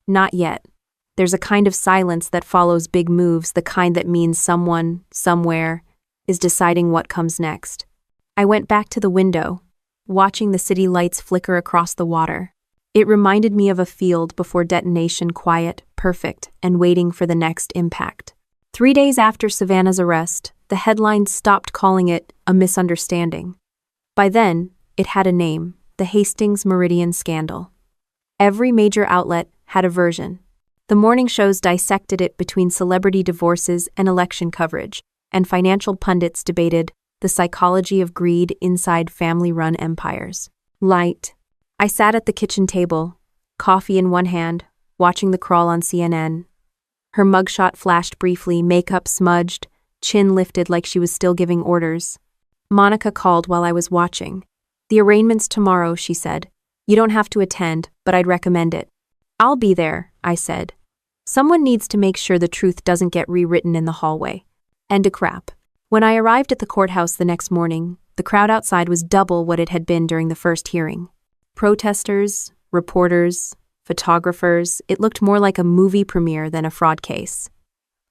Not yet. There's a kind of silence that follows big moves, the kind that means someone, somewhere, is deciding what comes next. I went back to the window, watching the city lights flicker across the water. It reminded me of a field before detonation, quiet, perfect, and waiting for the next impact. 3 days after Savannah's arrest, the headlines stopped calling it a misunderstanding. By then, it had a name: the Hastings Meridian Scandal. Every major outlet had a version. The morning shows dissected it between celebrity divorces and election coverage, and financial pundits debated the psychology of greed inside family-run empires. Light. I sat at the kitchen table, coffee in one hand, watching the crawl on CNN. Her mugshot flashed briefly, makeup smudged, chin lifted like she was still giving orders. Monica called while I was watching. "The arraignment's tomorrow," she said. "You don't have to attend, but I'd recommend it." "I'll be there," I said. Someone needs to make sure the truth doesn't get rewritten in the hallway. And a crap. When I arrived at the courthouse the next morning, the crowd outside was double what it had been during the first hearing. Protesters, reporters, photographers, it looked more like a movie premiere than a fraud case.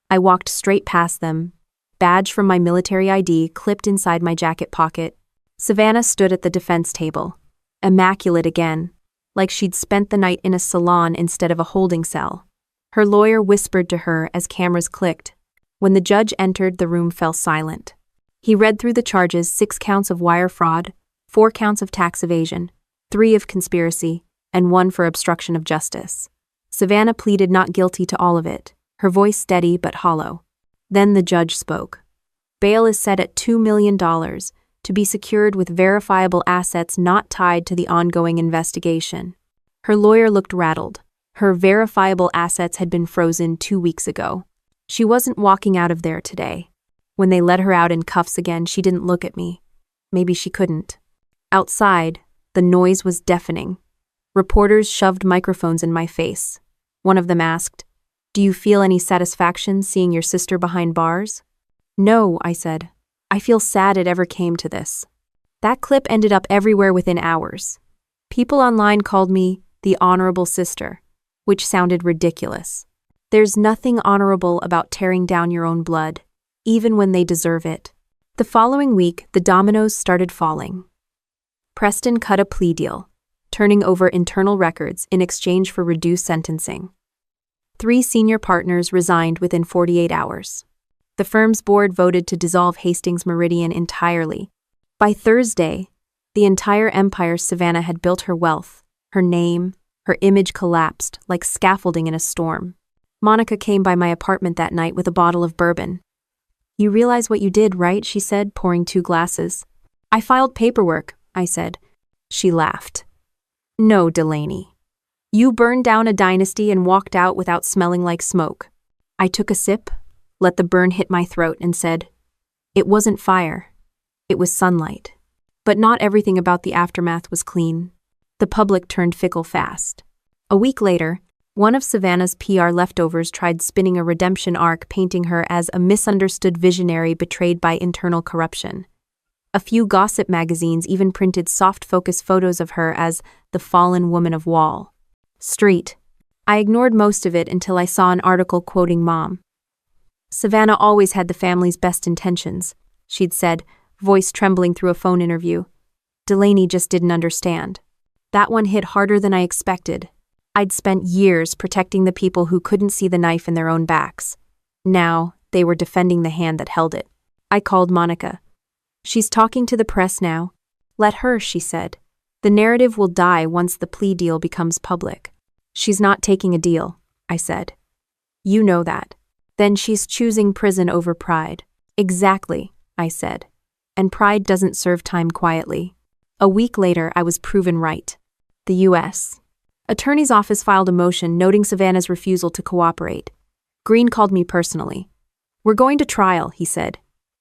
I walked straight past them, badge from my military ID clipped inside my jacket pocket. Savannah stood at the defense table, immaculate again, like she'd spent the night in a salon instead of a holding cell. Her lawyer whispered to her as cameras clicked. When the judge entered, the room fell silent. He read through the charges: 6 counts of wire fraud, 4 counts of tax evasion, 3 of conspiracy, and 1 for obstruction of justice. Savannah pleaded not guilty to all of it, her voice steady but hollow. Then the judge spoke. Bail is set at $2 million, to be secured with verifiable assets not tied to the ongoing investigation. Her lawyer looked rattled. Her verifiable assets had been frozen 2 weeks ago. She wasn't walking out of there today. When they let her out in cuffs again, she didn't look at me. Maybe she couldn't. Outside, the noise was deafening. Reporters shoved microphones in my face. One of them asked, "Do you feel any satisfaction seeing your sister behind bars?" "No," I said. "I feel sad it ever came to this." That clip ended up everywhere within hours. People online called me the honorable sister, which sounded ridiculous. There's nothing honorable about tearing down your own blood, even when they deserve it. The following week, the dominoes started falling. Preston cut a plea deal, turning over internal records in exchange for reduced sentencing. 3 senior partners resigned within 48 hours. The firm's board voted to dissolve Hastings Meridian entirely. By Thursday, the entire empire Savannah had built, her wealth, her name, her image collapsed like scaffolding in a storm. Monica came by my apartment that night with a bottle of bourbon. "You realize what you did, right?" she said, pouring 2 glasses. "I filed paperwork," I said. She laughed. "No, Delaney. You burned down a dynasty and walked out without smelling like smoke." I took a sip, let the burn hit my throat, and said, "It wasn't fire. It was sunlight." But not everything about the aftermath was clean. The public turned fickle fast. A week later, one of Savannah's PR leftovers tried spinning a redemption arc, painting her as a misunderstood visionary betrayed by internal corruption. A few gossip magazines even printed soft-focus photos of her as the fallen woman of Wall Street. I ignored most of it until I saw an article quoting Mom. "Savannah always had the family's best intentions," she'd said, voice trembling through a phone interview. Delaney just didn't understand. That one hit harder than I expected. I'd spent years protecting the people who couldn't see the knife in their own backs. Now, they were defending the hand that held it. I called Monica. "She's talking to the press now." "Let her," she said. "The narrative will die once the plea deal becomes public." "She's not taking a deal," I said. "You know that." "Then she's choosing prison over pride." "Exactly," I said. "And pride doesn't serve time quietly." A week later, I was proven right. The U.S. Attorney's Office filed a motion noting Savannah's refusal to cooperate. Green called me personally. "We're going to trial," he said.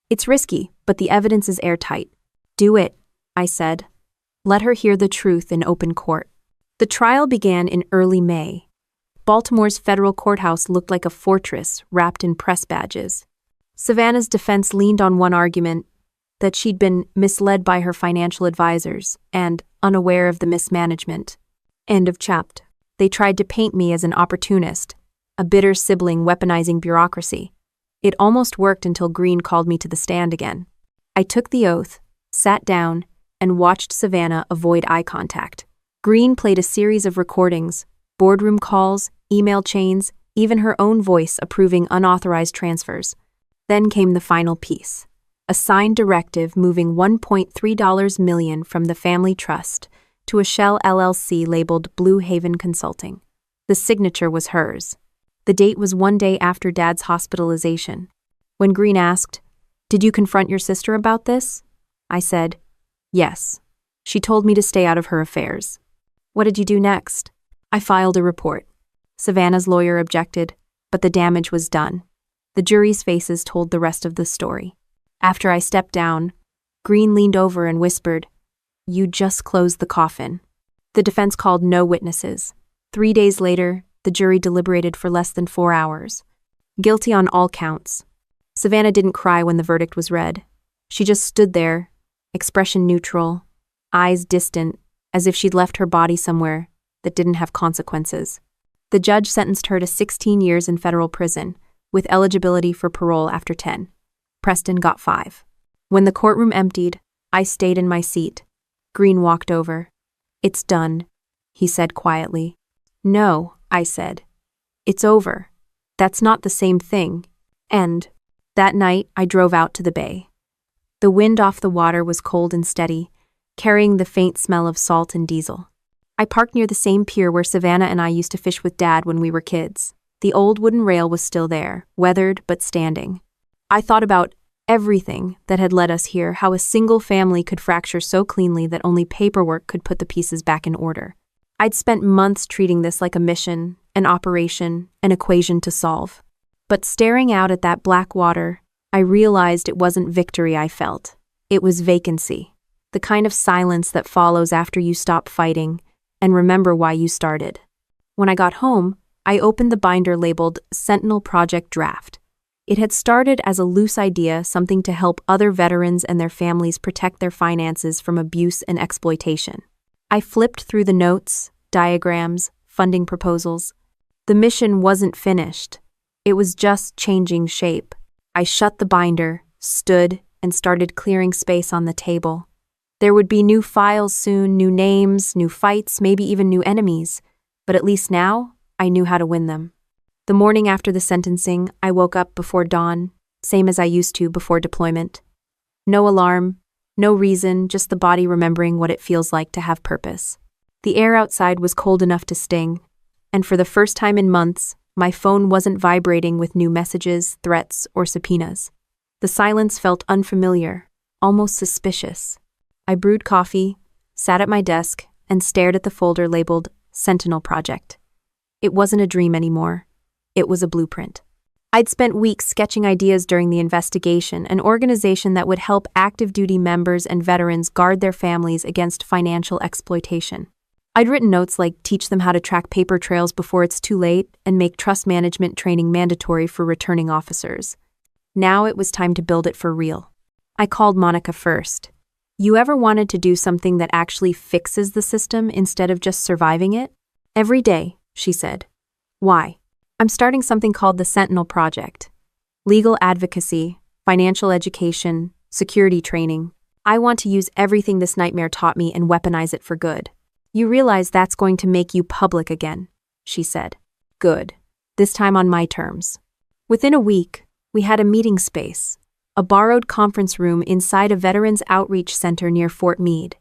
"It's risky, but the evidence is airtight." "Do it," I said. "Let her hear the truth in open court." The trial began in early May. Baltimore's federal courthouse looked like a fortress wrapped in press badges. Savannah's defense leaned on one argument, that she'd been misled by her financial advisors and unaware of the mismanagement. End of chapter. They tried to paint me as an opportunist, a bitter sibling weaponizing bureaucracy. It almost worked until Green called me to the stand again. I took the oath, sat down, and watched Savannah avoid eye contact. Green played a series of recordings, boardroom calls, email chains, even her own voice approving unauthorized transfers. Then came the final piece. A signed directive moving $1.3 million from the family trust to a shell LLC labeled Blue Haven Consulting. The signature was hers. The date was one day after Dad's hospitalization. When Green asked, "Did you confront your sister about this?" I said, "Yes. She told me to stay out of her affairs." "What did you do next?" "I filed a report." Savannah's lawyer objected, but the damage was done. The jury's faces told the rest of the story. After I stepped down, Green leaned over and whispered, "You just closed the coffin." The defense called no witnesses. 3 days later, the jury deliberated for less than 4 hours. Guilty on all counts. Savannah didn't cry when the verdict was read. She just stood there, expression neutral, eyes distant, as if she'd left her body somewhere that didn't have consequences. The judge sentenced her to 16 years in federal prison, with eligibility for parole after 10. Preston got 5. When the courtroom emptied, I stayed in my seat. Green walked over. "It's done," he said quietly. "No," I said. "It's over. That's not the same thing." And that night, I drove out to the bay. The wind off the water was cold and steady, carrying the faint smell of salt and diesel. I parked near the same pier where Savannah and I used to fish with Dad when we were kids. The old wooden rail was still there, weathered but standing. I thought about everything that had led us here, how a single family could fracture so cleanly that only paperwork could put the pieces back in order. I'd spent months treating this like a mission, an operation, an equation to solve. But staring out at that black water, I realized it wasn't victory I felt. It was vacancy. The kind of silence that follows after you stop fighting and remember why you started. When I got home, I opened the binder labeled Sentinel Project Draft. It had started as a loose idea, something to help other veterans and their families protect their finances from abuse and exploitation. I flipped through the notes, diagrams, funding proposals. The mission wasn't finished. It was just changing shape. I shut the binder, stood, and started clearing space on the table. There would be new files soon, new names, new fights, maybe even new enemies. But at least now, I knew how to win them. The morning after the sentencing, I woke up before dawn, same as I used to before deployment. No alarm, no reason, just the body remembering what it feels like to have purpose. The air outside was cold enough to sting, and for the first time in months, my phone wasn't vibrating with new messages, threats, or subpoenas. The silence felt unfamiliar, almost suspicious. I brewed coffee, sat at my desk, and stared at the folder labeled Sentinel Project. It wasn't a dream anymore. It was a blueprint. I'd spent weeks sketching ideas during the investigation, an organization that would help active duty members and veterans guard their families against financial exploitation. I'd written notes like teach them how to track paper trails before it's too late and make trust management training mandatory for returning officers. Now it was time to build it for real. I called Monica first. "You ever wanted to do something that actually fixes the system instead of just surviving it?" "Every day," she said. "Why?" "I'm starting something called the Sentinel Project. Legal advocacy, financial education, security training. I want to use everything this nightmare taught me and weaponize it for good." "You realize that's going to make you public again," she said. "Good. This time on my terms." Within a week, we had a meeting space, a borrowed conference room inside a Veterans Outreach Center near Fort Meade.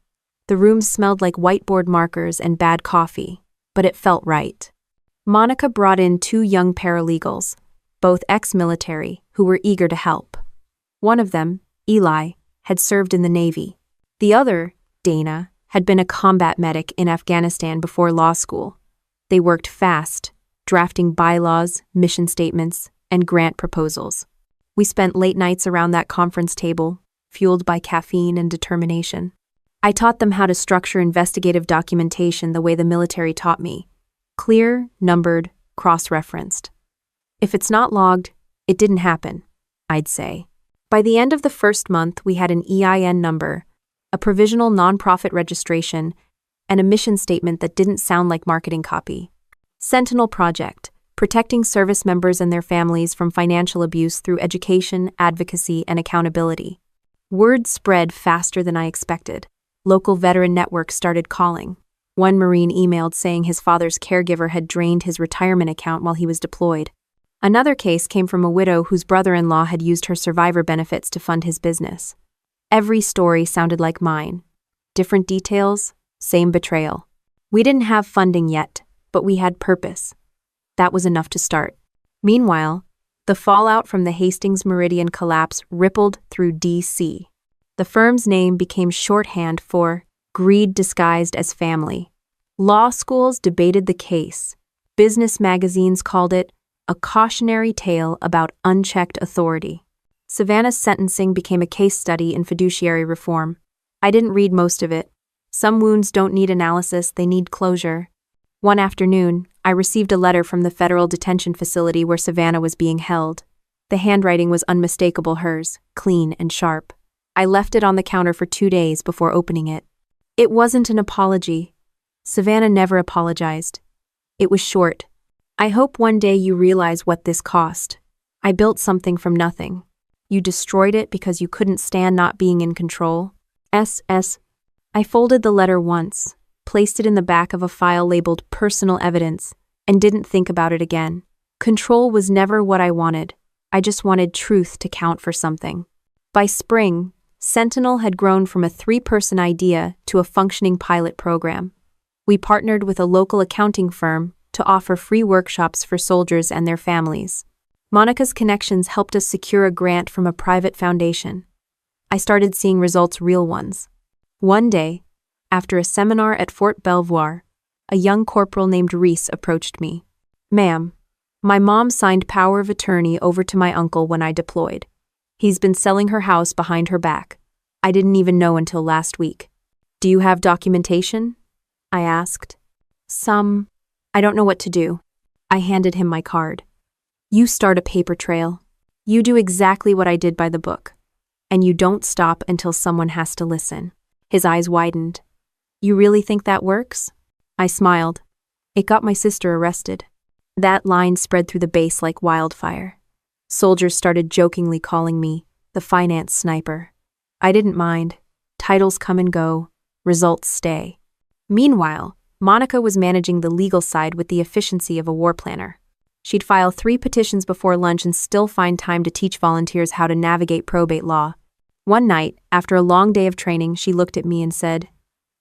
The room smelled like whiteboard markers and bad coffee, but it felt right. Monica brought in 2 young paralegals, both ex-military, who were eager to help. One of them, Eli, had served in the Navy. The other, Dana, had been a combat medic in Afghanistan before law school. They worked fast, drafting bylaws, mission statements, and grant proposals. We spent late nights around that conference table, fueled by caffeine and determination. I taught them how to structure investigative documentation the way the military taught me. Clear, numbered, cross-referenced. If it's not logged, it didn't happen, I'd say. By the end of the first month, we had an EIN number, a provisional nonprofit registration, and a mission statement that didn't sound like marketing copy. Sentinel Project, protecting service members and their families from financial abuse through education, advocacy, and accountability. Word spread faster than I expected. Local veteran networks started calling. One Marine emailed saying his father's caregiver had drained his retirement account while he was deployed. Another case came from a widow whose brother-in-law had used her survivor benefits to fund his business. Every story sounded like mine. Different details, same betrayal. We didn't have funding yet, but we had purpose. That was enough to start. Meanwhile, the fallout from the Hastings Meridian collapse rippled through D.C. The firm's name became shorthand for greed disguised as family. Law schools debated the case. Business magazines called it a cautionary tale about unchecked authority. Savannah's sentencing became a case study in fiduciary reform. I didn't read most of it. Some wounds don't need analysis, they need closure. One afternoon, I received a letter from the federal detention facility where Savannah was being held. The handwriting was unmistakable hers, clean and sharp. I left it on the counter for 2 days before opening it. It wasn't an apology. Savannah never apologized. It was short. I hope one day you realize what this cost. I built something from nothing. You destroyed it because you couldn't stand not being in control. SS. I folded the letter once, placed it in the back of a file labeled personal evidence, and didn't think about it again. Control was never what I wanted. I just wanted truth to count for something. By spring, Sentinel had grown from a 3-person idea to a functioning pilot program. We partnered with a local accounting firm to offer free workshops for soldiers and their families. Monica's connections helped us secure a grant from a private foundation. I started seeing results, real ones. One day, after a seminar at Fort Belvoir, a young corporal named Reese approached me. "Ma'am, my mom signed power of attorney over to my uncle when I deployed. He's been selling her house behind her back. I didn't even know until last week. Do you have documentation?" I asked. "Some. I don't know what to do." I handed him my card. "You start a paper trail. You do exactly what I did by the book. And you don't stop until someone has to listen." His eyes widened. "You really think that works?" I smiled. "It got my sister arrested." That line spread through the base like wildfire. Soldiers started jokingly calling me the finance sniper. I didn't mind. Titles come and go. Results stay. Meanwhile, Monica was managing the legal side with the efficiency of a war planner. She'd file 3 petitions before lunch and still find time to teach volunteers how to navigate probate law. One night, after a long day of training, she looked at me and said,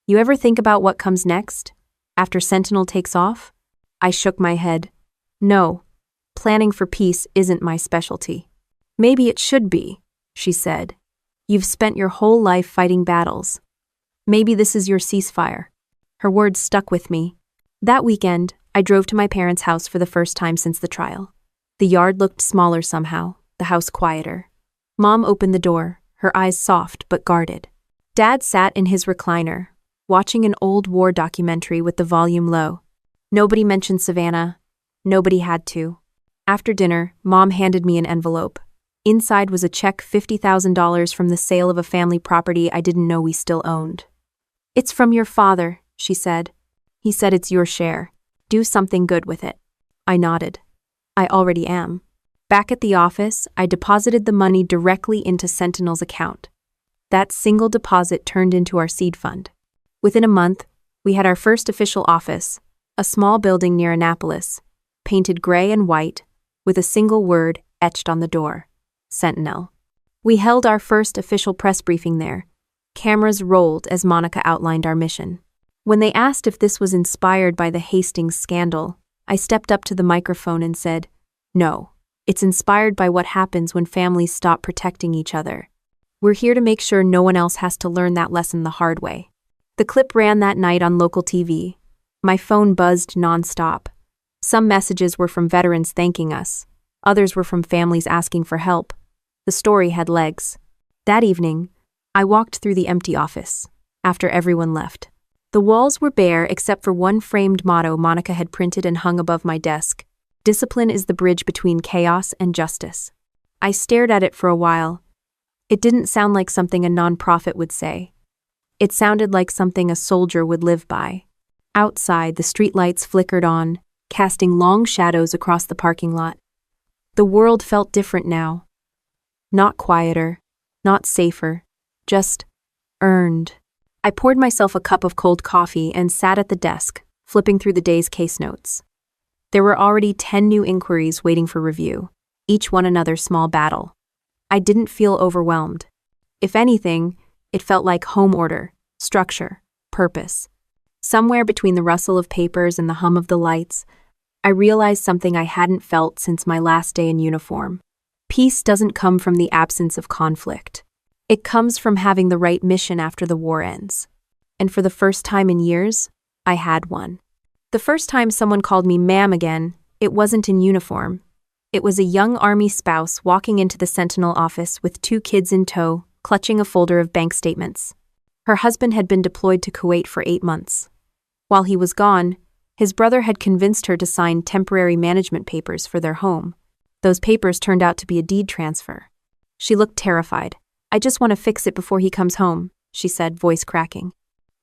"You ever think about what comes next? After Sentinel takes off?" I shook my head. "No, planning for peace isn't my specialty." "Maybe it should be," she said. "You've spent your whole life fighting battles. Maybe this is your ceasefire." Her words stuck with me. That weekend, I drove to my parents' house for the first time since the trial. The yard looked smaller somehow, the house quieter. Mom opened the door, her eyes soft but guarded. Dad sat in his recliner, watching an old war documentary with the volume low. Nobody mentioned Savannah. Nobody had to. After dinner, Mom handed me an envelope. Inside was a check $50,000 from the sale of a family property I didn't know we still owned. "It's from your father," she said. "He said it's your share. Do something good with it." I nodded. "I already am." Back at the office, I deposited the money directly into Sentinel's account. That single deposit turned into our seed fund. Within a month, we had our first official office, a small building near Annapolis, painted gray and white, with a single word etched on the door: Sentinel. We held our first official press briefing there. Cameras rolled as Monica outlined our mission. When they asked if this was inspired by the Hastings scandal, I stepped up to the microphone and said, "No, it's inspired by what happens when families stop protecting each other. We're here to make sure no one else has to learn that lesson the hard way." The clip ran that night on local TV. My phone buzzed nonstop. Some messages were from veterans thanking us. Others were from families asking for help. The story had legs. That evening, I walked through the empty office, after everyone left. The walls were bare except for one framed motto Monica had printed and hung above my desk: "Discipline is the bridge between chaos and justice." I stared at it for a while. It didn't sound like something a nonprofit would say. It sounded like something a soldier would live by. Outside, the streetlights flickered on, casting long shadows across the parking lot. The world felt different now. Not quieter, not safer, just earned. I poured myself a cup of cold coffee and sat at the desk, flipping through the day's case notes. There were already 10 new inquiries waiting for review, each one another small battle. I didn't feel overwhelmed. If anything, it felt like home order, structure, purpose. Somewhere between the rustle of papers and the hum of the lights, I realized something I hadn't felt since my last day in uniform. Peace doesn't come from the absence of conflict. It comes from having the right mission after the war ends. And for the first time in years, I had one. The first time someone called me ma'am again, it wasn't in uniform. It was a young Army spouse walking into the Sentinel office with 2 kids in tow, clutching a folder of bank statements. Her husband had been deployed to Kuwait for 8 months. While he was gone, his brother had convinced her to sign temporary management papers for their home. Those papers turned out to be a deed transfer. She looked terrified. "I just want to fix it before he comes home," she said, voice cracking.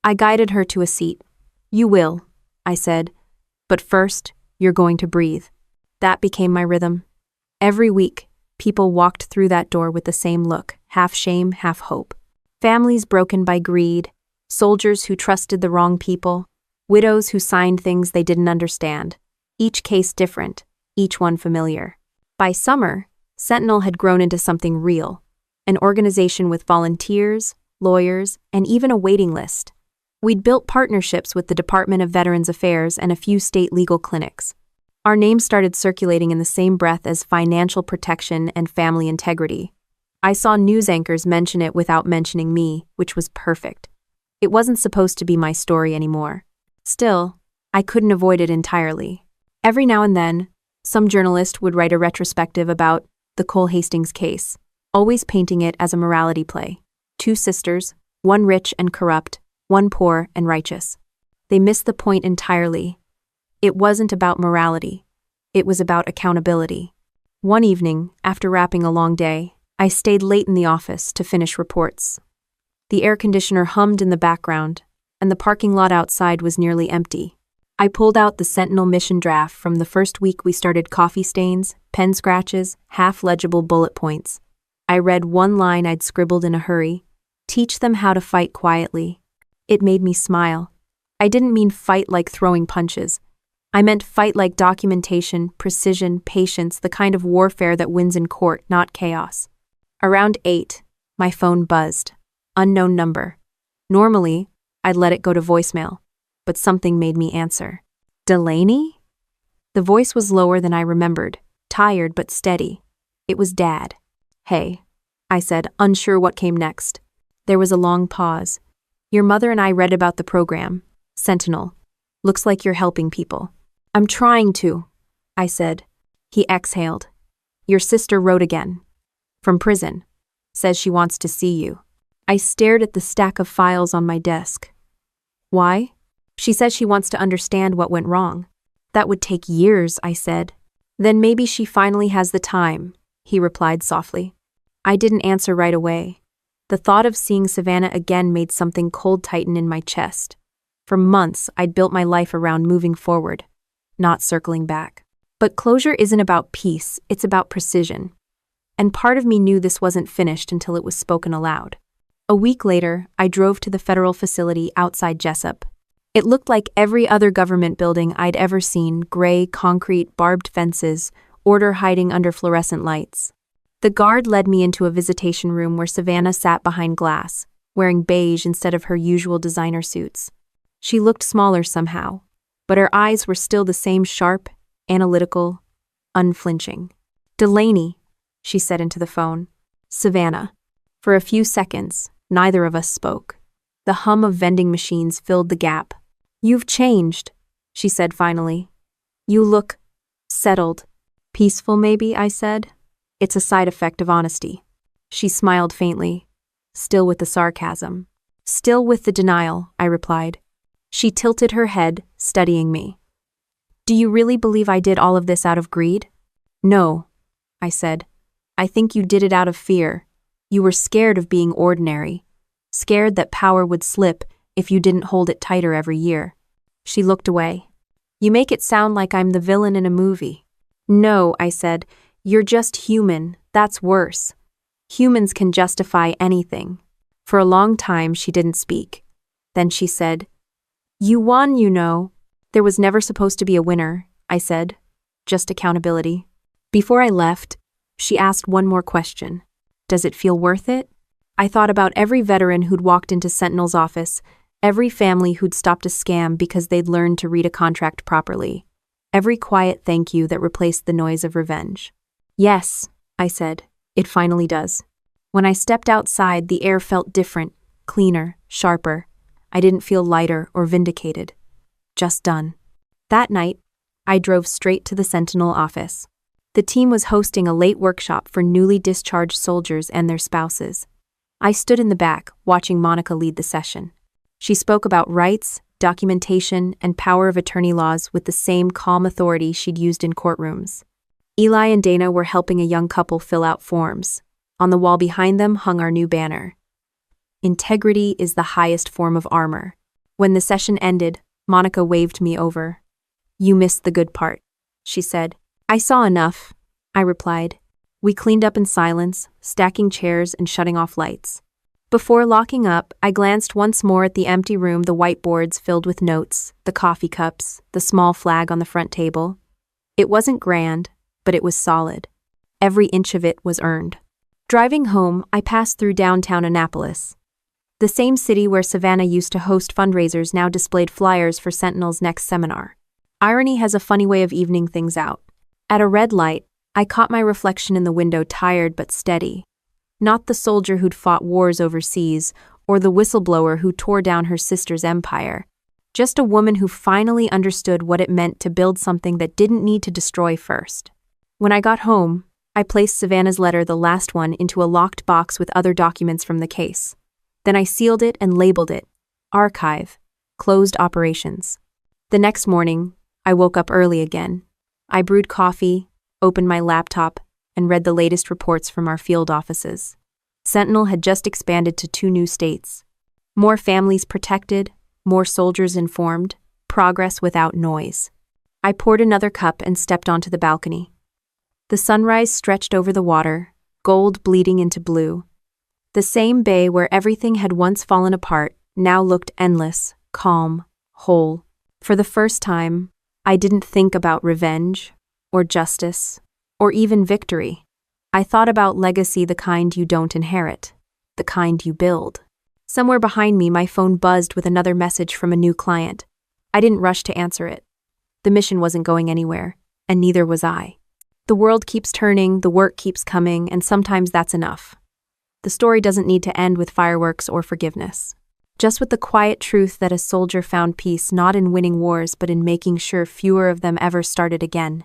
I guided her to a seat. "You will," I said, "but first, you're going to breathe." That became my rhythm. Every week, people walked through that door with the same look, half shame, half hope. Families broken by greed, soldiers who trusted the wrong people, widows who signed things they didn't understand. Each case different, each one familiar. By summer, Sentinel had grown into something real, an organization with volunteers, lawyers, and even a waiting list. We'd built partnerships with the Department of Veterans Affairs and a few state legal clinics. Our names started circulating in the same breath as financial protection and family integrity. I saw news anchors mention it without mentioning me, which was perfect. It wasn't supposed to be my story anymore. Still, I couldn't avoid it entirely. Every now and then, some journalist would write a retrospective about the Cole Hastings case, always painting it as a morality play. 2 sisters, one rich and corrupt, one poor and righteous. They missed the point entirely. It wasn't about morality. It was about accountability. One evening, after wrapping a long day, I stayed late in the office to finish reports. The air conditioner hummed in the background, and the parking lot outside was nearly empty. I pulled out the Sentinel mission draft from the first week we started. Coffee stains, pen scratches, half-legible bullet points. I read one line I'd scribbled in a hurry: "Teach them how to fight quietly." It made me smile. I didn't mean fight like throwing punches. I meant fight like documentation, precision, patience, the kind of warfare that wins in court, not chaos. Around 8, my phone buzzed. Unknown number. Normally, I'd let it go to voicemail, but something made me answer. "Delaney?" The voice was lower than I remembered, tired but steady. It was Dad. "Hey," I said, unsure what came next. There was a long pause. "Your mother and I read about the program. Sentinel. Looks like you're helping people." "I'm trying to," I said. He exhaled. "Your sister wrote again. From prison. Says she wants to see you." I stared at the stack of files on my desk. "Why?" "She says she wants to understand what went wrong." "That would take years," I said. "Then maybe she finally has the time," he replied softly. I didn't answer right away. The thought of seeing Savannah again made something cold tighten in my chest. For months, I'd built my life around moving forward, not circling back. But closure isn't about peace, it's about precision. And part of me knew this wasn't finished until it was spoken aloud. A week later, I drove to the federal facility outside Jessup. It looked like every other government building I'd ever seen: gray, concrete, barbed fences, order hiding under fluorescent lights. The guard led me into a visitation room where Savannah sat behind glass, wearing beige instead of her usual designer suits. She looked smaller somehow, but her eyes were still the same sharp, analytical, unflinching. "Delaney," she said into the phone. "Savannah." For a few seconds, neither of us spoke. The hum of vending machines filled the gap. "You've changed," she said finally. "You look settled." "Peaceful, maybe," I said. "It's a side effect of honesty." She smiled faintly, still with the sarcasm. "Still with the denial," I replied. She tilted her head, studying me. "Do you really believe I did all of this out of greed?" "No," I said. "I think you did it out of fear. You were scared of being ordinary, scared that power would slip if you didn't hold it tighter every year." She looked away. "You make it sound like I'm the villain in a movie." "No," I said. "You're just human. That's worse. Humans can justify anything." For a long time, she didn't speak. Then she said, "You won, you know." "There was never supposed to be a winner," I said. "Just accountability." Before I left, she asked one more question. "Does it feel worth it?" I thought about every veteran who'd walked into Sentinel's office, every family who'd stopped a scam because they'd learned to read a contract properly, every quiet thank you that replaced the noise of revenge. "Yes," I said, "it finally does." When I stepped outside, the air felt different, cleaner, sharper. I didn't feel lighter or vindicated. Just done. That night, I drove straight to the Sentinel office. The team was hosting a late workshop for newly discharged soldiers and their spouses. I stood in the back, watching Monica lead the session. She spoke about rights, documentation, and power of attorney laws with the same calm authority she'd used in courtrooms. Eli and Dana were helping a young couple fill out forms. On the wall behind them hung our new banner. "Integrity is the highest form of armor." When the session ended, Monica waved me over. "You missed the good part," she said. "I saw enough," I replied. We cleaned up in silence, stacking chairs and shutting off lights. Before locking up, I glanced once more at the empty room, the whiteboards filled with notes, the coffee cups, the small flag on the front table. It wasn't grand, but it was solid. Every inch of it was earned. Driving home, I passed through downtown Annapolis. The same city where Savannah used to host fundraisers now displayed flyers for Sentinel's next seminar. Irony has a funny way of evening things out. At a red light, I caught my reflection in the window, tired but steady. Not the soldier who'd fought wars overseas, or the whistleblower who tore down her sister's empire. Just a woman who finally understood what it meant to build something that didn't need to destroy first. When I got home, I placed Savannah's letter, the last one, into a locked box with other documents from the case. Then I sealed it and labeled it, Archive, Closed Operations. The next morning, I woke up early again. I brewed coffee, opened my laptop, and read the latest reports from our field offices. Sentinel had just expanded to 2 new states. More families protected, more soldiers informed, progress without noise. I poured another cup and stepped onto the balcony. The sunrise stretched over the water, gold bleeding into blue. The same bay where everything had once fallen apart now looked endless, calm, whole. For the first time, I didn't think about revenge, or justice, or even victory. I thought about legacy, the kind you don't inherit, the kind you build. Somewhere behind me, my phone buzzed with another message from a new client. I didn't rush to answer it. The mission wasn't going anywhere, and neither was I. The world keeps turning, the work keeps coming, and sometimes that's enough. The story doesn't need to end with fireworks or forgiveness. Just with the quiet truth that a soldier found peace not in winning wars but in making sure fewer of them ever started again.